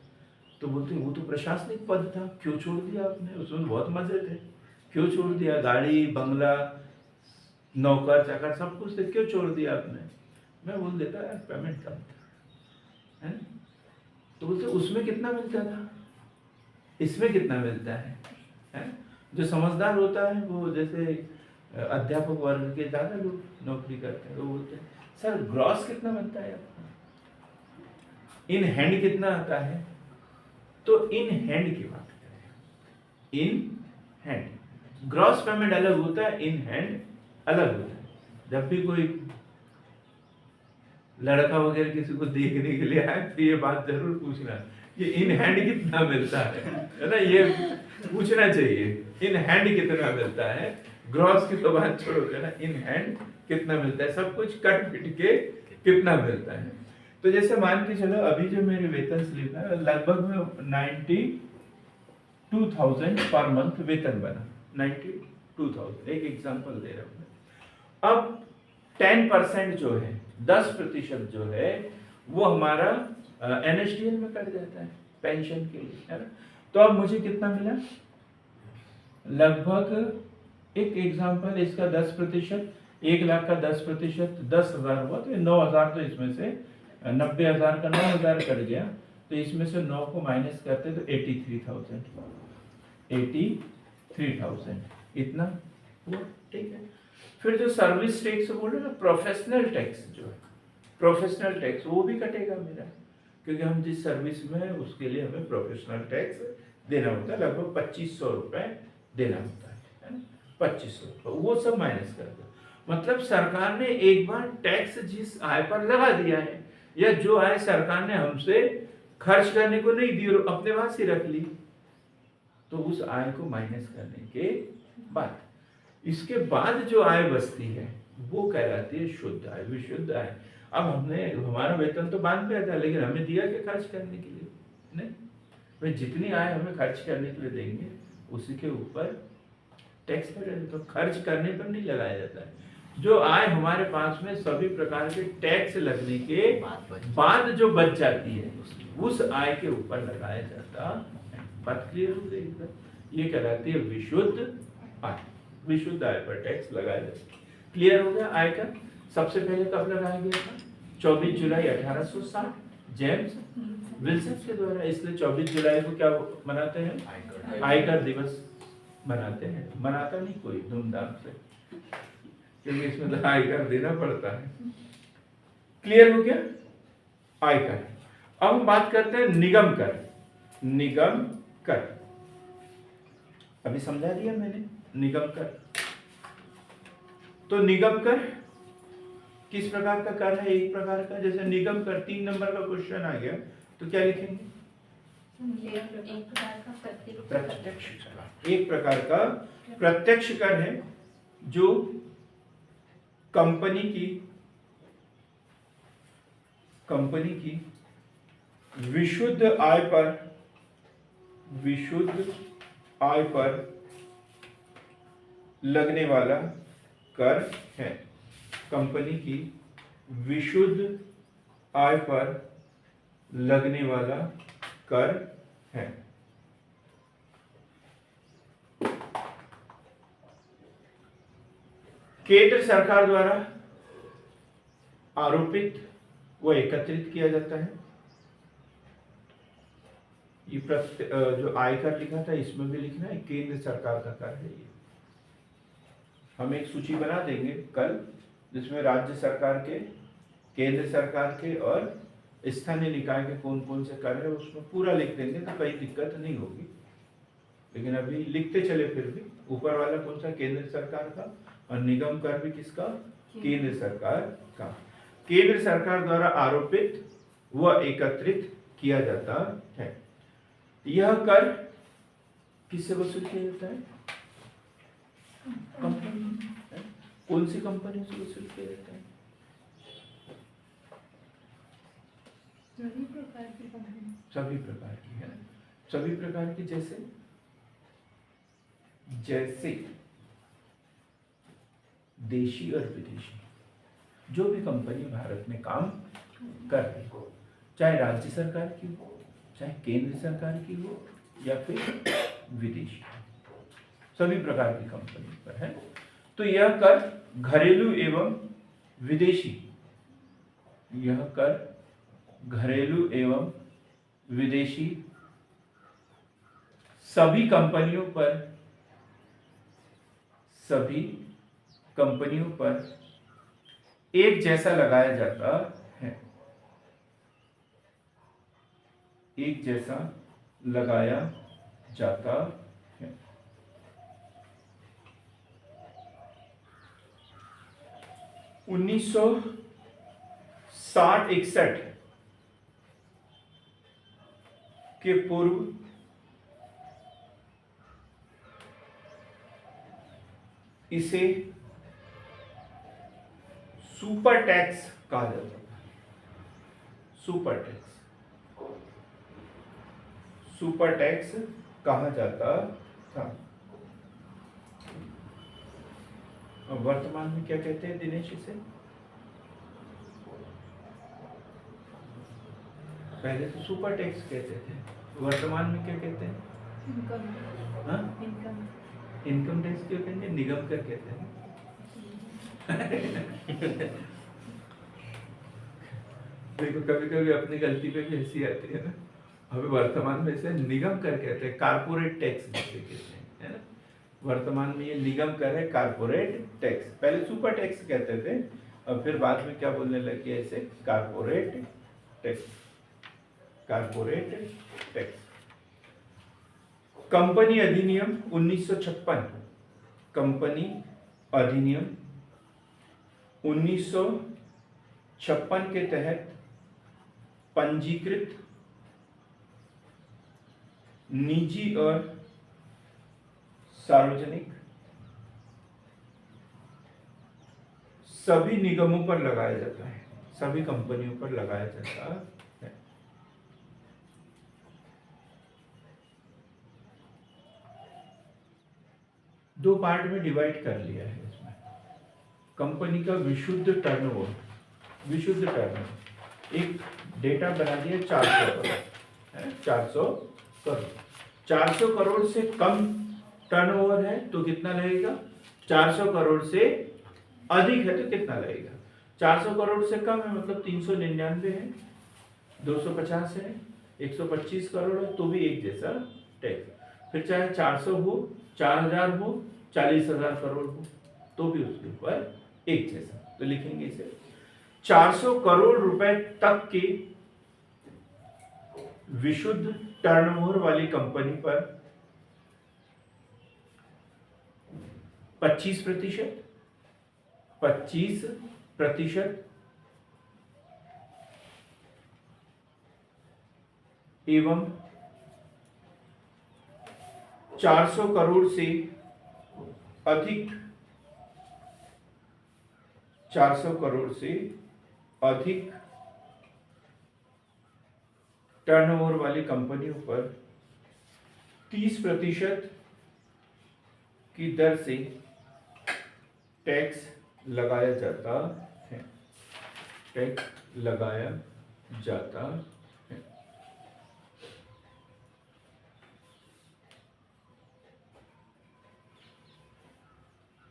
तो बोलते हैं वो तो प्रशासनिक पद था, क्यों छोड़ दिया आपने? उसमें बहुत मजे थे, क्यों छोड़ दिया? गाड़ी बंगला नौकर चाकर सब कुछ थे, क्यों छोड़ दिया आपने? मैं बोल देता यार पेमेंट कम था, है ना? तो बोलते उसमें कितना मिलता था, इसमें कितना मिलता है? जो समझदार होता है वो, जैसे अध्यापक वर्ग के ज़्यादा लोग नौकरी करते हैं, वो बोलते हैं सर ग्रॉस कितना बनता है आपका, इन हैंड कितना आता है? तो इन हैंड की बात करें, इन हैंड ग्रॉस पेमेंट अलग होता है, इन हैंड अलग होता है। जब भी कोई लड़का वगैरह किसी को देखने के लिए आए तो ये बात जरूर पूछना कि इन हैंड कितना मिलता है ना, ये पूछना चाहिए, इन हैंड कितना मिलता है। ग्रॉस की तो बात छोड़ो, है ना, इन हैंड कितना मिलता है, सब कुछ कट पिट के कितना मिलता है। तो जैसे मान के चलो अभी जो मेरी वेतन स्लिप है, लगभग में 92,000 पर मंथ वेतन बना, 92,000, एक एग्जांपल दे रहा हूँ मैं। अब 10% जो है, 10% जो है वो हमारा NSDL में कट जाता है पेंशन के लिए, है ना। तो अब मुझे कितना मिला, लगभग एक एग्जांपल, इसका 10%, 1,00,000 का 10%, 10,000 हुआ, तो 9,000, तो इसमें से 90,000 का 9,000 कट गया, तो इसमें से 9 को माइनस करते तो 83,000 इतना हुआ, ठीक है। फिर जो सर्विस टैक्स बोले ना, प्रोफेशनल टैक्स जो है, प्रोफेशनल टैक्स वो भी कटेगा मेरा, क्योंकि हम जिस सर्विस में है उसके लिए हमें प्रोफेशनल टैक्स देना होता है, लगभग 2,500 रुपए देना होता है ना, 2,500 रुपये, वो सब माइनस कर दो। मतलब सरकार ने एक बार टैक्स जिस आय पर लगा दिया है, या जो आय सरकार ने हमसे खर्च करने को नहीं दी और अपने पास ही रख ली, तो उस आय को माइनस करने के बाद, इसके बाद जो आय बचती है वो कहलाती है शुद्ध आय, विशुद्ध आय। अब हमने, हमारा वेतन तो 92 था, लेकिन हमें दिया क्या खर्च करने के लिए? नहीं, भाई जितनी आय हमें खर्च करने के लिए देंगे उसी के ऊपर टैक्स लगेगा, तो खर्च करने पर नहीं लगाया जाता है। जो आय हमारे पास में सभी प्रकार के टैक्स लगने के बाद जो बच जाती है, उस आय के ऊपर लगाया जाता है। बात क्लियर हो गई एकदम? ये कहलाती है विशुद्ध आय, विशुद्ध आय पर टैक्स लगाया जाता है। क्लियर हो गया? आय का सबसे पहले कब लगाया गया था? 24 जुलाई 1860 जेम्स विल्सन के द्वारा। इसलिए 24 जुलाई को क्या मनाते हैं? आयकर दिवस मनाते हैं। मनाता नहीं कोई धूमधाम से, क्योंकि इसमें तो आयकर देना पड़ता है। क्लियर हो गया? आयकर। अब हम बात करते हैं निगम कर। निगम कर अभी समझा दिया मैंने, निगम कर। तो निगम कर किस प्रकार का कर है? एक प्रकार का, जैसे निगम कर 3 नंबर का क्वेश्चन आ गया तो क्या लिखेंगे? एक प्रकार का प्रत्यक्ष कर। एक प्रकार का प्रत्यक्ष कर है जो कंपनी की विशुद्ध आय पर लगने वाला कर है। कंपनी की विशुद्ध आय पर लगने वाला कर है। केंद्र सरकार द्वारा आरोपित व एकत्रित किया जाता है। ये जो आयकर लिखा था इसमें भी लिखना है, केंद्र सरकार का कर है ये। हम एक सूची बना देंगे कल जिसमें राज्य सरकार के, केंद्र सरकार के और स्थानीय निकाय के कौन कौन से कर है उसमें पूरा लिख देंगे तो कोई दिक्कत नहीं होगी। लेकिन अभी लिखते चले फिर भी, ऊपर वाला कौन सा, केंद्र सरकार का, और निगम कर भी किसका, केंद्र सरकार का। केंद्र सरकार द्वारा आरोपित व एकत्रित किया जाता है। यह कर किससे वसूल किया जाता है? कंपनी। कौन सी कंपनी से वसूल किया जाता है? सभी प्रकार की कंपनी। सभी प्रकार की है, सभी प्रकार की, जैसे देशी और विदेशी जो भी कंपनी भारत में काम कर रही हो, चाहे राज्य सरकार की हो, चाहे केंद्र सरकार की हो, या फिर विदेशी, सभी प्रकार की कंपनी पर है। तो यह कर घरेलू एवं विदेशी, यह कर घरेलू एवं विदेशी सभी कंपनियों पर एक जैसा लगाया जाता है, एक जैसा लगाया जाता है। उन्नीस 1960-61 के पूर्व इसे सुपर टैक्स कहा जाता था। सुपर टैक्स कहा जाता था। और वर्तमान में क्या कहते हैं दिनेश इसे? पहले तो सुपर टैक्स कहते थे, वर्तमान में क्या कहते हैं? इनकम टैक्स क्यों कहते हैं? निगम कर कहते हैं। देखो कभी कभी अपनी गलती पे भी हंसी आती है ना। अभी वर्तमान में इसे निगम कर कहते हैं, कारपोरेट टैक्स जिसे कहते हैं, है ना। वर्तमान में ये निगम कर है, कारपोरेट टैक्स। पहले सुपर टैक्स कहते थे और फिर बाद में क्या बोलने लगे ऐसे, corporate tax. Corporate tax. Company अधिनियम 1956, कंपनी अधिनियम 1956 के तहत पंजीकृत निजी और सार्वजनिक सभी निगमों पर लगाया जाता है, सभी कंपनियों पर लगाया जाता है। दो पार्ट में डिवाइड कर लिया है इसमें। कंपनी का विशुद्ध टर्नओवर, एक डेटा बना दिया 400 करोड़ है, 400 करोड़। 400 करोड़ से कम टर्नओवर है तो कितना लगेगा? 400 करोड़ से अधिक है तो कितना लगेगा? 400 करोड़ से कम है मतलब 399 है, 250 है, 125 करोड़ है तो भी एक जैसा टैक्स। फिर चाहे 400 हो, 4000 हो, 40,000 करोड़ हो तो भी उसके ऊपर एक जैसा। तो लिखेंगे इसे 400 करोड़ रुपए तक की विशुद्ध टर्नओवर वाली कंपनी पर 25% एवं 400 करोड़ से अधिक, 400 करोड़ से अधिक टर्नओवर वाली कंपनियों पर 30% की दर से टैक्स लगाया जाता है, टैक्स लगाया जाता है।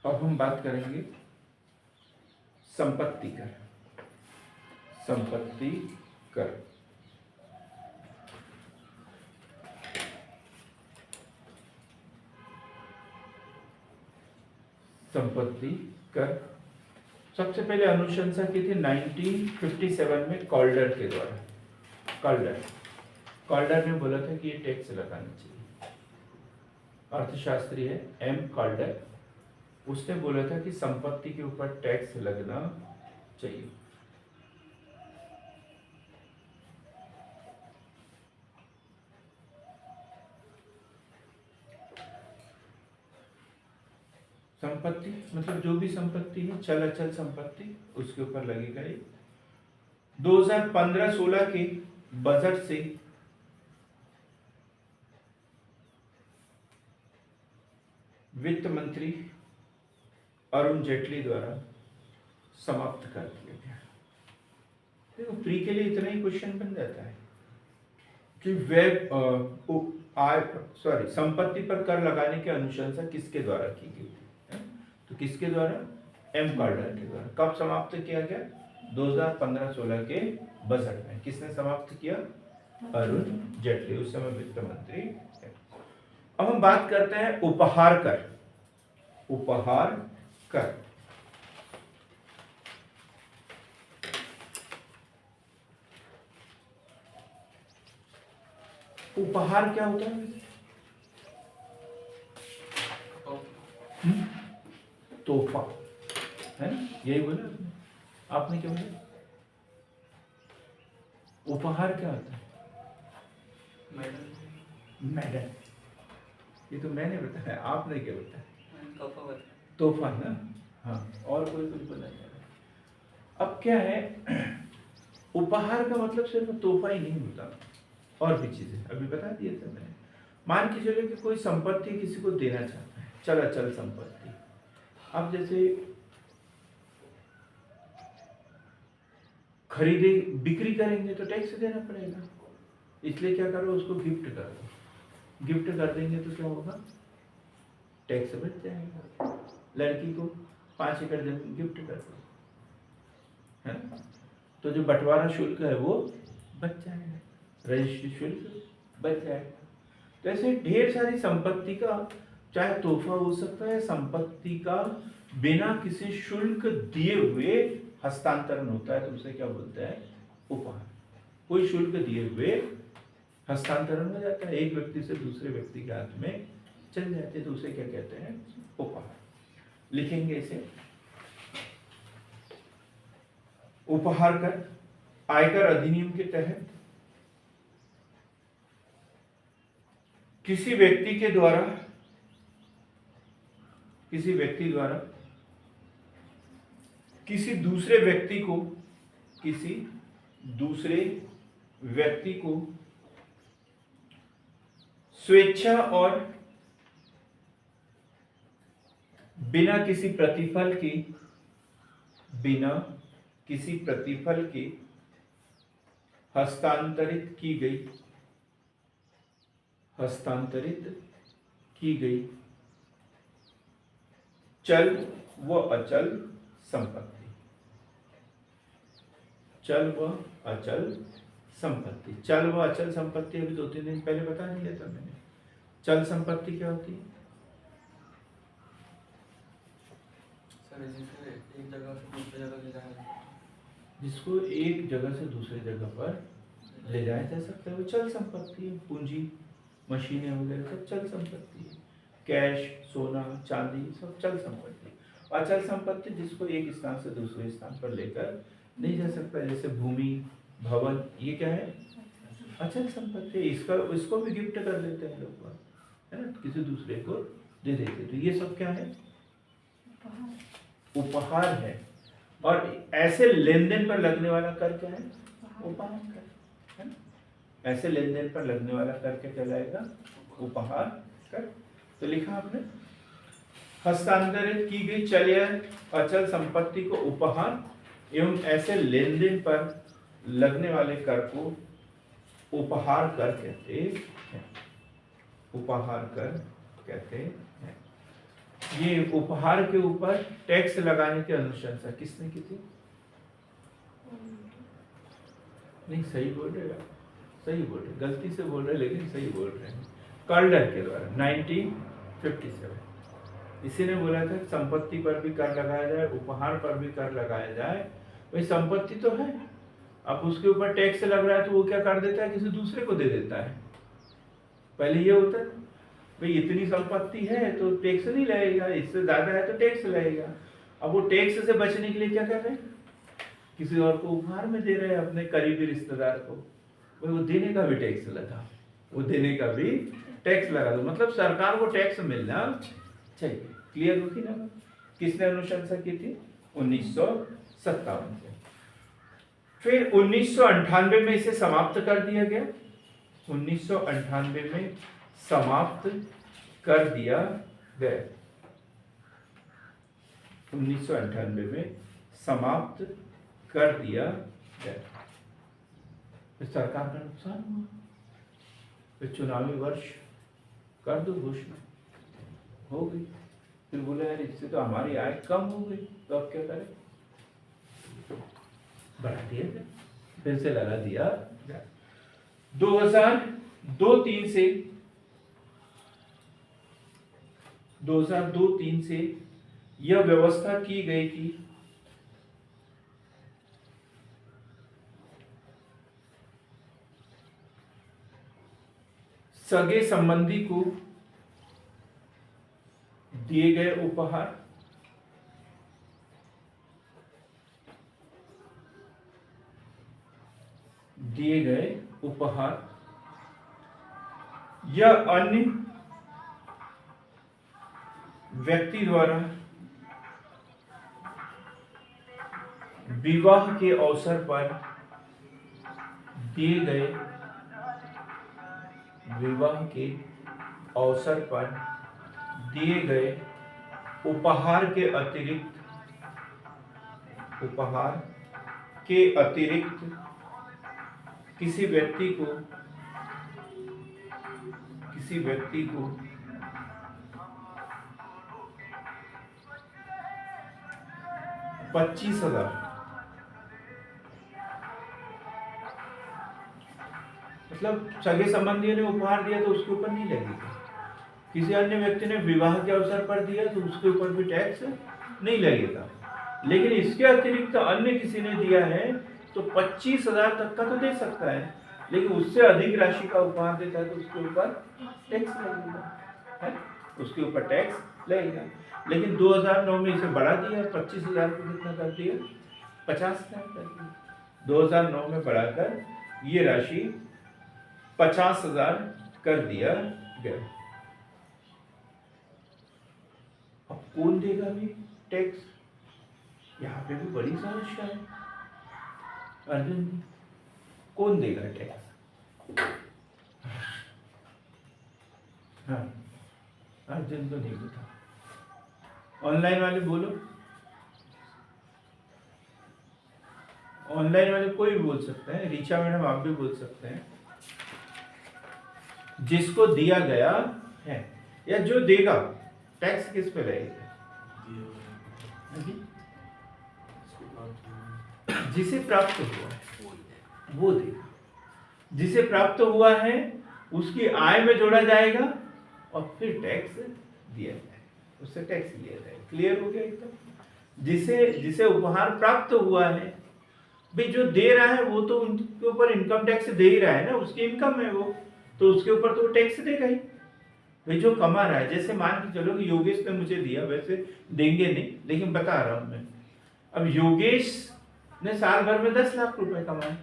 अब हम बात करेंगे संपत्ति कर। संपत्ति कर संपत्ति कर। सबसे पहले अनुशंसा की थी 1957 में कॉल्डर के द्वारा। कॉल्डर ने बोला था कि ये टैक्स लगाना चाहिए। अर्थशास्त्री है एम कॉल्डर, उसने बोला था कि संपत्ति के ऊपर टैक्स लगना चाहिए। संपत्ति मतलब जो भी संपत्ति है, चल अचल संपत्ति, उसके ऊपर लगेगा ये। 2015-16 के बजट से वित्त मंत्री अरुण जेटली द्वारा समाप्त कर दिया गया। देखो प्री के लिए इतना ही क्वेश्चन बन जाता है कि संपत्ति पर कर लगाने की अनुशंसा किसके द्वारा की गई थी? तो किसके द्वारा? एम कॉल्डर के द्वारा। कब समाप्त किया गया? 2015-16 के बजट में। किसने समाप्त किया? अरुण जेटली, उस समय वित्त मंत्री। अब हम बात करते हैं उपहार कर। उपहार कर उपहार क्या होता है? तोहफा, है ना? यही बोला आपने, क्या बोला? उपहार क्या होता है? मेडल। ये तो मैंने बताया, आपने क्या बताया? तोहफा ना। हाँ, और कोई कुछ बोला नहीं। अब क्या है, उपहार का मतलब सिर्फ तोहफा ही नहीं होता, और भी चीजें अभी बता दिए थे मैंने। मान के चलो कि कोई संपत्ति किसी को देना चाहता है, चल अचल संपत्ति। अब जैसे खरीदे बिक्री करेंगे तो टैक्स देना पड़ेगा, इसलिए क्या करो, उसको गिफ्ट कर दो। गिफ्ट कर देंगे तो क्या होगा? टैक्स बच जाएगा। लड़की को 5 एकड़ जमीन गिफ्ट कर दो, है ना? तो जो बंटवारा शुल्क है वो बच जाएगा, रजिस्ट्री शुल्क बच जाएगा। तो ऐसे ढेर सारी संपत्ति का, चाहे तोहफा हो सकता है, संपत्ति का बिना किसी शुल्क दिए हुए हस्तांतरण होता है, तो उसे क्या बोलते हैं? उपहार। कोई शुल्क दिए हुए हस्तांतरण हो जाता है, एक व्यक्ति से दूसरे व्यक्ति के हाथ में चल जाते हैं, तो उसे क्या कहते हैं? उपहार। लिखेंगे इसे। उपहार कर आयकर अधिनियम के तहत किसी व्यक्ति द्वारा किसी दूसरे व्यक्ति को स्वेच्छा और बिना किसी प्रतिफल के हस्तांतरित की गई चल व अचल संपत्ति। चल व अचल संपत्ति अभी 2-3 दिन पहले बता दिया था मैंने। चल संपत्ति क्या होती है? जिसको एक जगह से दूसरे जगह पर ले जाया जा सकता है, वो चल संपत्ति है। पूंजी, मशीनें वगैरह सब चल संपत्ति है। कैश, सोना, चांदी सब चल संपत्ति। अचल संपत्ति जिसको एक स्थान से दूसरे स्थान पर लेकर नहीं जा सकता, जैसे भूमि, भवन, ये क्या है? अचल संपत्ति। इसको भी गिफ्ट कर देते हैं लोग, है ना? किसी दूसरे को दे देते, तो ये सब क्या है? उपहार है। और ऐसे लेन देन पर लगने वाला कर क्या है? उपहार कर, है ना? ऐसे लेन देन पर लगने वाला कर क्या कहलाएगा? उपहार कर। तो लिखा आपने, हस्तांतरित की गई चल या अचल संपत्ति को उपहार एवं ऐसे लेन देन पर लगने वाले कर को उपहार कर कहते हैं। उपहार कर कहते हैं। ये उपहार के ऊपर टैक्स लगाने की अनुशंसा किसने की थी? नहीं, सही बोल रहे हैं, सही बोल रहे, गलती से बोल रहे लेकिन सही बोल रहे हैं। कॉल्डर के द्वारा 1957। इसी ने बोला था कि संपत्ति पर भी कर लगाया जाए, उपहार पर भी कर लगाया जाए। भाई संपत्ति तो है, अब उसके ऊपर टैक्स लग रहा है तो वो क्या कर देता है, किसी दूसरे को दे देता है। पहले ये होता है भाई इतनी संपत्ति है तो टैक्स नहीं लगेगा, इससे ज्यादा है तो टैक्स लगेगा। अब वो टैक्स से बचने के लिए क्या कर रहे हैं, किसी और को उपहार में दे रहे हैं, अपने करीबी रिश्तेदार को। वो देने का भी टैक्स लगा, वो देने का भी टैक्स लगा दो, मतलब सरकार को टैक्स मिलना चाहिए। क्लियर होती ना। किसने अनुशंसा की थी? 1957 से। फिर 1998 में इसे समाप्त कर दिया गया। 1998 में समाप्त कर दिया गया। 1998 में समाप्त कर दिया गया। फिर सरकार का नुकसान हुआ, फिर चुनावी वर्ष कर दो घोषणा, हो गई। फिर बोले यार इससे तो हमारी आय कम हो गई, तो अब क्या करें, बढ़ा दिया गया, फिर से लगा दिया। 2002-03 से 2002-03 से यह व्यवस्था की गई थी सगे संबंधी को दिए गए उपहार, या अन्य व्यक्ति द्वारा विवाह के अवसर पर दिए गए उपहार के अतिरिक्त किसी व्यक्ति को 25,000, मतलब सगे संबंधियों ने उपहार दिया तो उसके ऊपर नहीं लगेगा। किसी अन्य व्यक्ति ने विवाह के अवसर पर दिया तो उसके ऊपर भी टैक्स नहीं लगेगा। लेकिन इसके अतिरिक्त अन्य किसी ने दिया है तो 25,000 तक का तो दे सकता है, लेकिन उससे अधिक राशि का उपहार देता है तो उसके ऊपर टैक्स लगेगा, है? उसके ऊपर टैक्स लगेगा। लेकिन 2009 में इसे बढ़ा दिया, 25,000 को कितना कर दिया, 50,000 कर दिया। 2009 में बढ़ाकर ये राशि 50,000 कर दिया गया। अब कौन देगा भी टैक्स? यहाँ पे भी बड़ी समस्या है अर्जुन जी, कौन देगा टैक्स? हाँ, अर्जुन को नहीं बता। ऑनलाइन वाले बोलो, ऑनलाइन वाले कोई भी बोल सकते हैं, रीचा मैडम आप भी बोल सकते हैं। जिसको दिया गया है या जो देगा टैक्स किस पे लगेगा? जिसे प्राप्त हुआ है वो देगा। जिसे प्राप्त हुआ है उसकी आय में जोड़ा जाएगा और फिर टैक्स दिया जाएगा, उससे टैक्स लिया जाएगा। क्लियर हो गया एकदम? जिसे उपहार प्राप्त हुआ है, भाई जो दे रहा है वो तो उनके ऊपर इनकम टैक्स दे ही रहा है ना, उसकी इनकम है वो, तो उसके ऊपर तो टैक्स देगा ही। भाई जो कमा रहा है, जैसे मान के चलो कि योगेश ने मुझे दिया, वैसे देंगे नहीं लेकिन बता रहा हूं मैं, अब योगेश ने साल भर में 10 लाख रुपए कमाए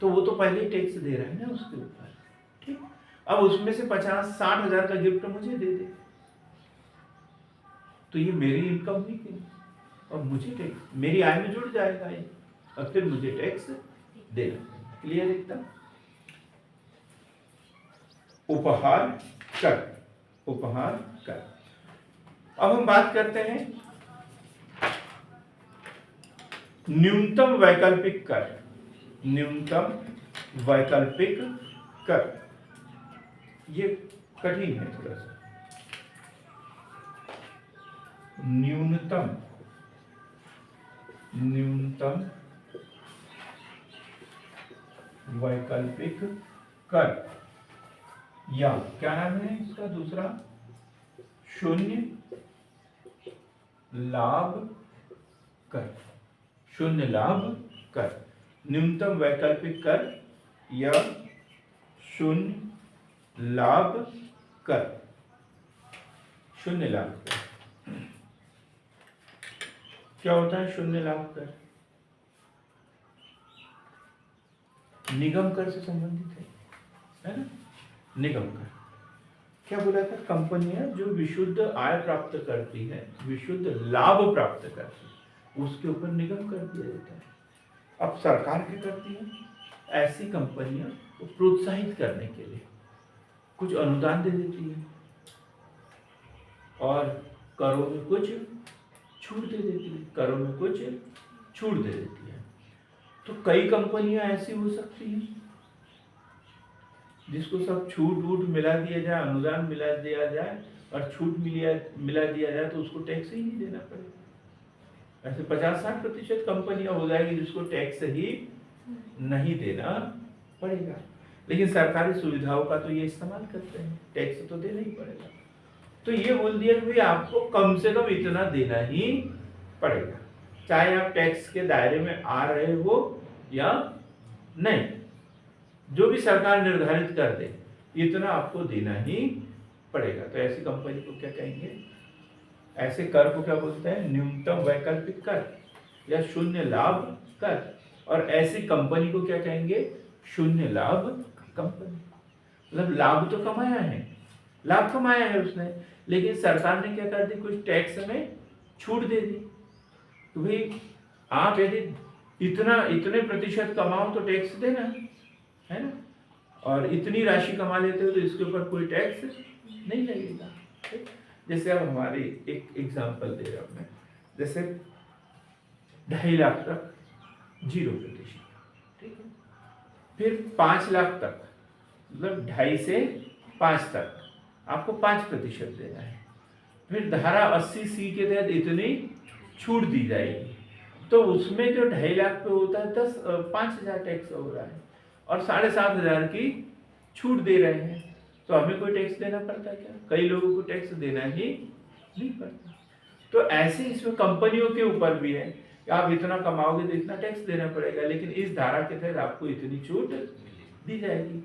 तो वो तो पहले ही टैक्स दे रहा है ना उसके ऊपर, ठीक। अब उसमें से 50-60 हजार का गिफ्ट मुझे दे दे तो ये मेरी इनकम नहीं की और मुझे टैक्स मेरी आय में जुड़ जाएगा ये, और फिर मुझे टैक्स देना। क्लियर एकदम? उपहार कर। अब हम बात करते हैं न्यूनतम वैकल्पिक कर। ये कठिन है थोड़ा सा। न्यूनतम वैकल्पिक कर, या क्या नाम है इसका दूसरा, शून्य लाभ कर, शून्य लाभ कर, न्यूनतम वैकल्पिक कर या शून्य लाभ कर, शून्य लाभ कर। क्या होता है शून्य लाभ कर? निगम कर से संबंधित है ना? निगम कर क्या बोला था? कंपनियां जो विशुद्ध आय प्राप्त करती है, विशुद्ध लाभ प्राप्त करती है, उसके ऊपर निगम कर दिया जाता है। अब सरकार क्या करती है? ऐसी कंपनियां को प्रोत्साहित करने के लिए कुछ अनुदान दे देती है और करों में कुछ छूट दे देती है, करों में कुछ छूट दे देती है। तो कई कंपनियां ऐसी हो सकती हैं जिसको सब छूट वूट मिला दिया जाए, अनुदान मिला दिया जाए और छूट मिला दिया जाए तो उसको टैक्स ही नहीं देना पड़ेगा। ऐसे 50-60% कंपनियां हो जाएगी जिसको टैक्स ही नहीं देना पड़ेगा, लेकिन सरकारी सुविधाओं का तो ये इस्तेमाल करते हैं, टैक्स तो देना ही पड़ेगा। तो ये बोल दिया कि भाई आपको कम से कम इतना देना ही पड़ेगा, चाहे आप टैक्स के दायरे में आ रहे हो या नहीं। जो भी सरकार निर्धारित कर दे इतना आपको देना ही पड़ेगा। तो ऐसी कंपनी को क्या कहेंगे? ऐसे कर को क्या बोलते हैं? न्यूनतम वैकल्पिक कर या शून्य लाभ कर। और ऐसी कंपनी को क्या कहेंगे? शून्य लाभ कंपनी। मतलब लाभ तो कमाया है, लाभ कमाया है उसने, लेकिन सरकार ने क्या कर दी? कुछ टैक्स में छूट दे दी। तो भाई आप यदि इतने प्रतिशत कमाओ तो टैक्स देना है ना, और इतनी राशि कमा लेते हो तो इसके ऊपर कोई टैक्स नहीं लगेगा। जैसे अब हमारी एक एग्जांपल दे रहा हूं मैं, जैसे 2.5 लाख तक 0%, ठीक है, फिर 5 लाख तक, मतलब 2.5 से 5 तक आपको 5% देना है। फिर धारा 80C के तहत इतनी छूट दी जाएगी, तो उसमें जो 2.5 लाख पे होता है 5,000 टैक्स हो रहा है और 7,500 की छूट दे रहे हैं, तो हमें कोई टैक्स देना पड़ता है क्या? कई लोगों को टैक्स देना ही नहीं पड़ता। तो ऐसे इसमें कंपनियों के ऊपर भी है कि आप इतना कमाओगे तो इतना टैक्स देना पड़ेगा, लेकिन इस धारा के तहत आपको इतनी छूट दी जाएगी।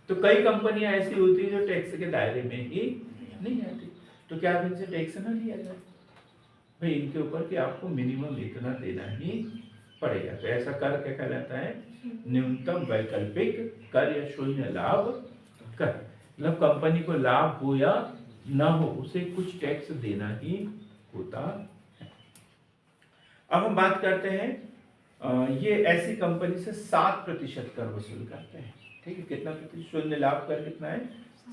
तो कई कंपनियां ऐसी होती है जो टैक्स के दायरे में ही नहीं आती, तो क्या आप इनसे टैक्स ना लिया जाए? भाई इनके ऊपर कि आपको मिनिमम इतना देना ही पड़ेगा। तो ऐसा कर क्या कहलाता है? न्यूनतम वैकल्पिक कर या शून्य लाभ कर। मतलब कंपनी को लाभ हो या ना हो उसे कुछ टैक्स देना ही होता है। अब हम बात करते हैं, ये ऐसी कंपनी से 7% कर वसूल करते हैं, ठीक है। कितना प्रतिशत? शून्य लाभ कर कितना है?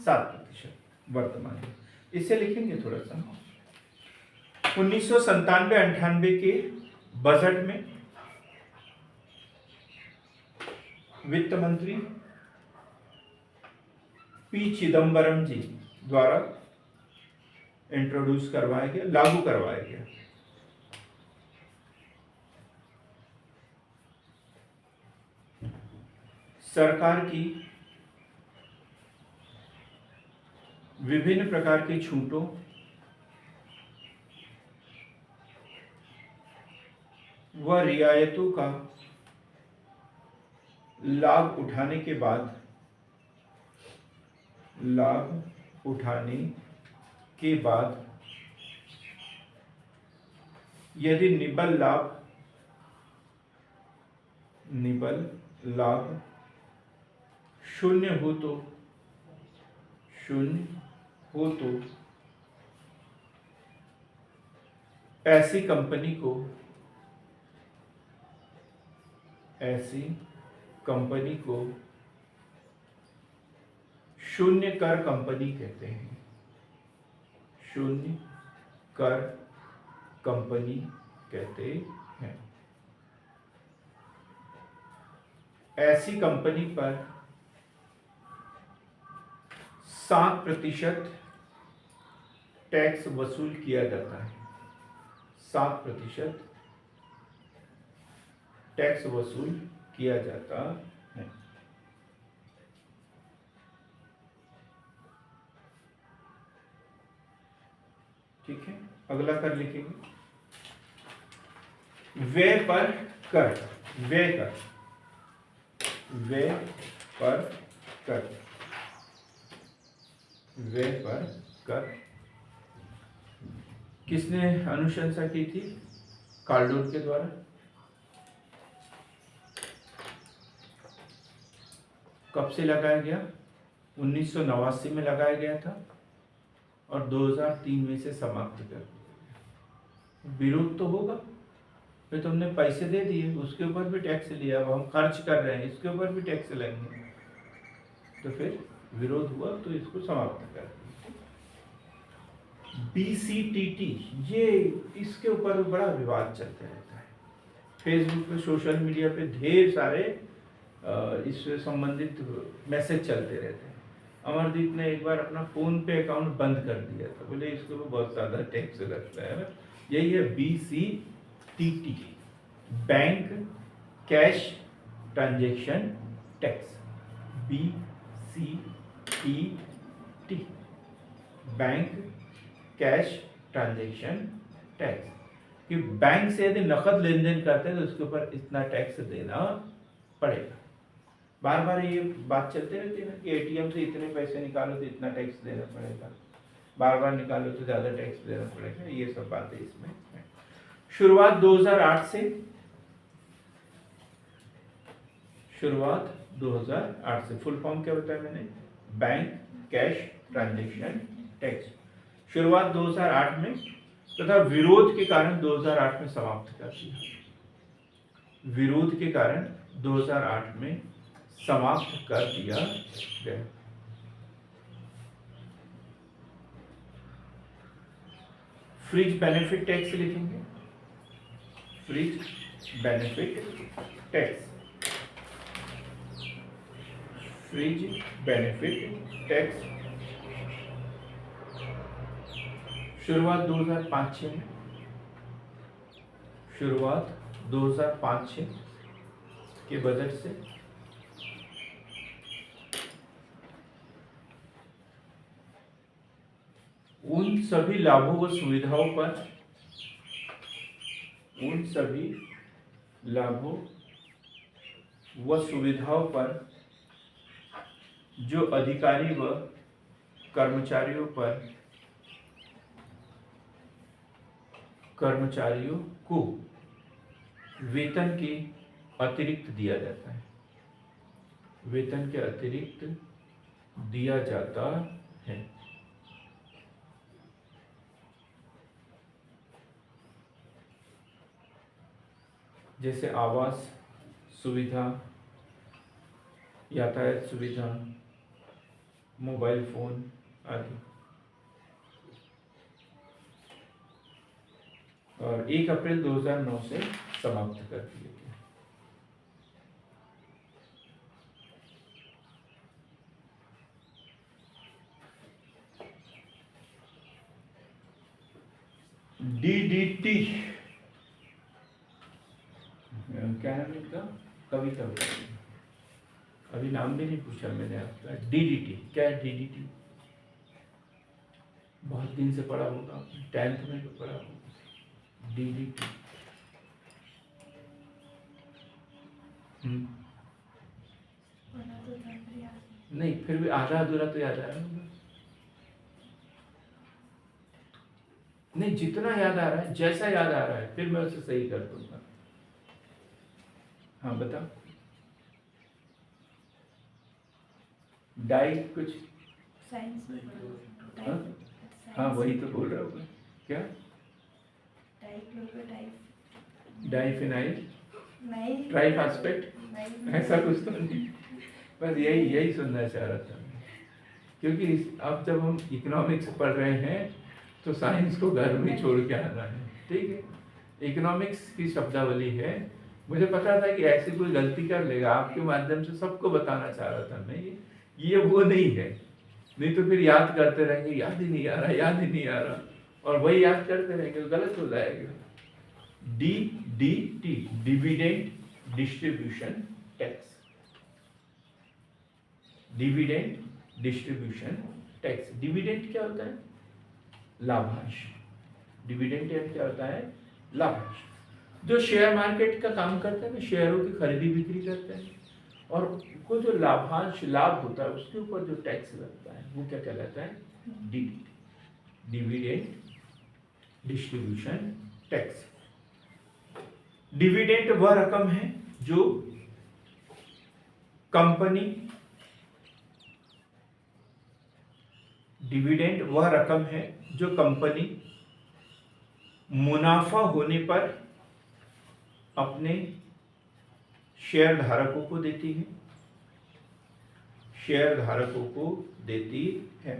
7% वर्तमान में। इसे लिखेंगे थोड़ा सा। 1997-98 के बजट में वित्त मंत्री पी चिदम्बरम जी द्वारा इंट्रोड्यूस करवाया गया, लागू करवाया गया। सरकार की विभिन्न प्रकार की छूटों व रियायतों का लाभ उठाने के बाद यदि निबल लाभ शून्य हो तो ऐसी कंपनी को शून्य कर कंपनी कहते हैं। शून्य कर कंपनी कहते हैं। ऐसी कंपनी पर 7% टैक्स वसूल किया जाता है। 7% टैक्स वसूल किया जाता है। ठीक है, अगला कर लिखेंगे व्यय पर कर, व्यय कर, व्यय पर कर, व्यय पर कर। किसने अनुशंसा की थी? कार्डोन के द्वारा। कब से लगाया गया? 1989 में लगाया गया था और 2003 में से समाप्त कर दिया। विरोध तो होगा, फिर तुमने पैसे दे दिए, उसके ऊपर भी टैक्स लिया, अब हम खर्च कर रहे हैं, इसके ऊपर भी टैक्स लेंगे, तो फिर विरोध हुआ, तो इसको समाप्त कर दिया। BCTT, ये इसके ऊपर बड़ा विवाद चलते रहता है। फेसबुक पे, सोशल मीडिया पे ढेर सारे इससे संबंधित मैसेज चलते रहते हैं। अमरदीप ने एक बार अपना फोन पे अकाउंट बंद कर दिया था, बोले इसके ऊपर बहुत ज़्यादा टैक्स लगता है। यही है BCTT, bank cash transaction tax. BCTT, bank cash transaction tax, कि बैंक से यदि नकद लेन देन करते हैं तो उसके ऊपर इतना टैक्स देना पड़ेगा। बार बार ये बात चलते रहती है ना कि ATM से इतने पैसे निकालो तो इतना टैक्स देना पड़ेगा, बार बार निकालो तो ज़्यादा टैक्स देना पड़ेगा, ये सब बातें इसमें है। शुरुआत 2008 से, शुरुआत 2008 से। फुल फॉर्म क्या बताया मैंने? Bank cash transaction tax. शुरुआत 2008 में तथा विरोध के कारण 2008 में समाप्त कर दिया। विरोध के कारण 2008 में समाप्त कर दिया गया। फ्रिज बेनिफिट टैक्स लिखेंगे, fridge benefit tax, fridge benefit tax. शुरुआत 2005-06 में, शुरुआत 2005-06 के बजट से। उन सभी लाभों व सुविधाओं पर, उन सभी लाभों व सुविधाओं पर जो अधिकारी व कर्मचारियों पर, कर्मचारियों को वेतन के अतिरिक्त दिया जाता है, वेतन के अतिरिक्त दिया जाता है। जैसे आवास सुविधा, यातायात सुविधा, मोबाइल फोन आदि। और 1 अप्रैल 2009 से समाप्त कर दिया गया। DDT, क्या नाम इनका? कविता, अभी नाम भी नहीं पूछा मैंने आपका। DDT क्या है? DDT बहुत दिन से पढ़ा होगा आपने, 10th में तो पढ़ा होगा। DDT नहीं, फिर भी आधा अधूरा तो याद आ रहा होगा। नहीं, जितना याद आ रहा है, जैसा याद आ रहा है, फिर मैं उसे सही कर दूंगा। हाँ बताओ। डाई कुछ, हाँ हाँ वही तो बोल रहा हूँ। क्या? डाइफिनाइल ट्राइफॉस्फेट, ऐसा कुछ तो नहीं, बस यही सुनना चाह रहा था मैं। क्योंकि अब जब हम इकोनॉमिक्स पढ़ रहे हैं तो साइंस को घर में छोड़ के आना है, ठीक है। इकोनॉमिक्स की शब्दावली है, मुझे पता था कि ऐसी कोई गलती कर लेगा, आपके माध्यम से सबको बताना चाह रहा था मैं। ये वो नहीं है, नहीं तो फिर याद करते रहेंगे, याद ही नहीं आ रहा, याद ही नहीं आ रहा, और वही याद करते रहेंगे तो गलत हो जाएगा। DDT, dividend distribution tax, dividend distribution tax. Dividend क्या होता है? लाभांश, डिविडेंड यानी क्या होता है? लाभांश। जो शेयर मार्केट का काम करता है, शेयरों की खरीदी बिक्री करते हैं, और को जो लाभांश लाभ होता है उसके ऊपर जो टैक्स लगता है वो क्या कहलाता है? Dividend distribution tax. डिविडेंड वह रकम है जो कंपनी डिविडेंड वह रकम है जो कंपनी मुनाफा होने पर अपने शेयर धारकों को देती है, शेयर धारकों को देती है।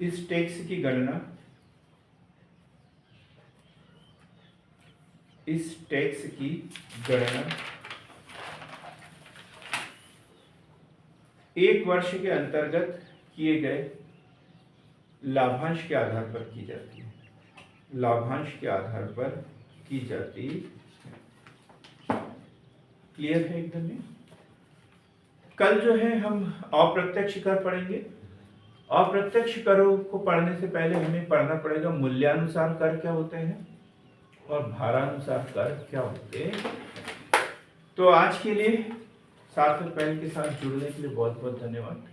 इस टैक्स की गणना एक वर्ष के अंतर्गत किए गए लाभांश के आधार पर की जाती है, लाभांश के आधार पर की जाती है। क्लियर है एकदम? कल जो है हम अप्रत्यक्ष कर पढ़ेंगे। अप्रत्यक्ष करों को पढ़ने से पहले हमें पढ़ना पड़ेगा मूल्यानुसार कर क्या होते हैं और भारानुसार कर क्या होते हैं। तो आज के लिए सार्थक पहल के साथ जुड़ने के लिए बहुत बहुत धन्यवाद।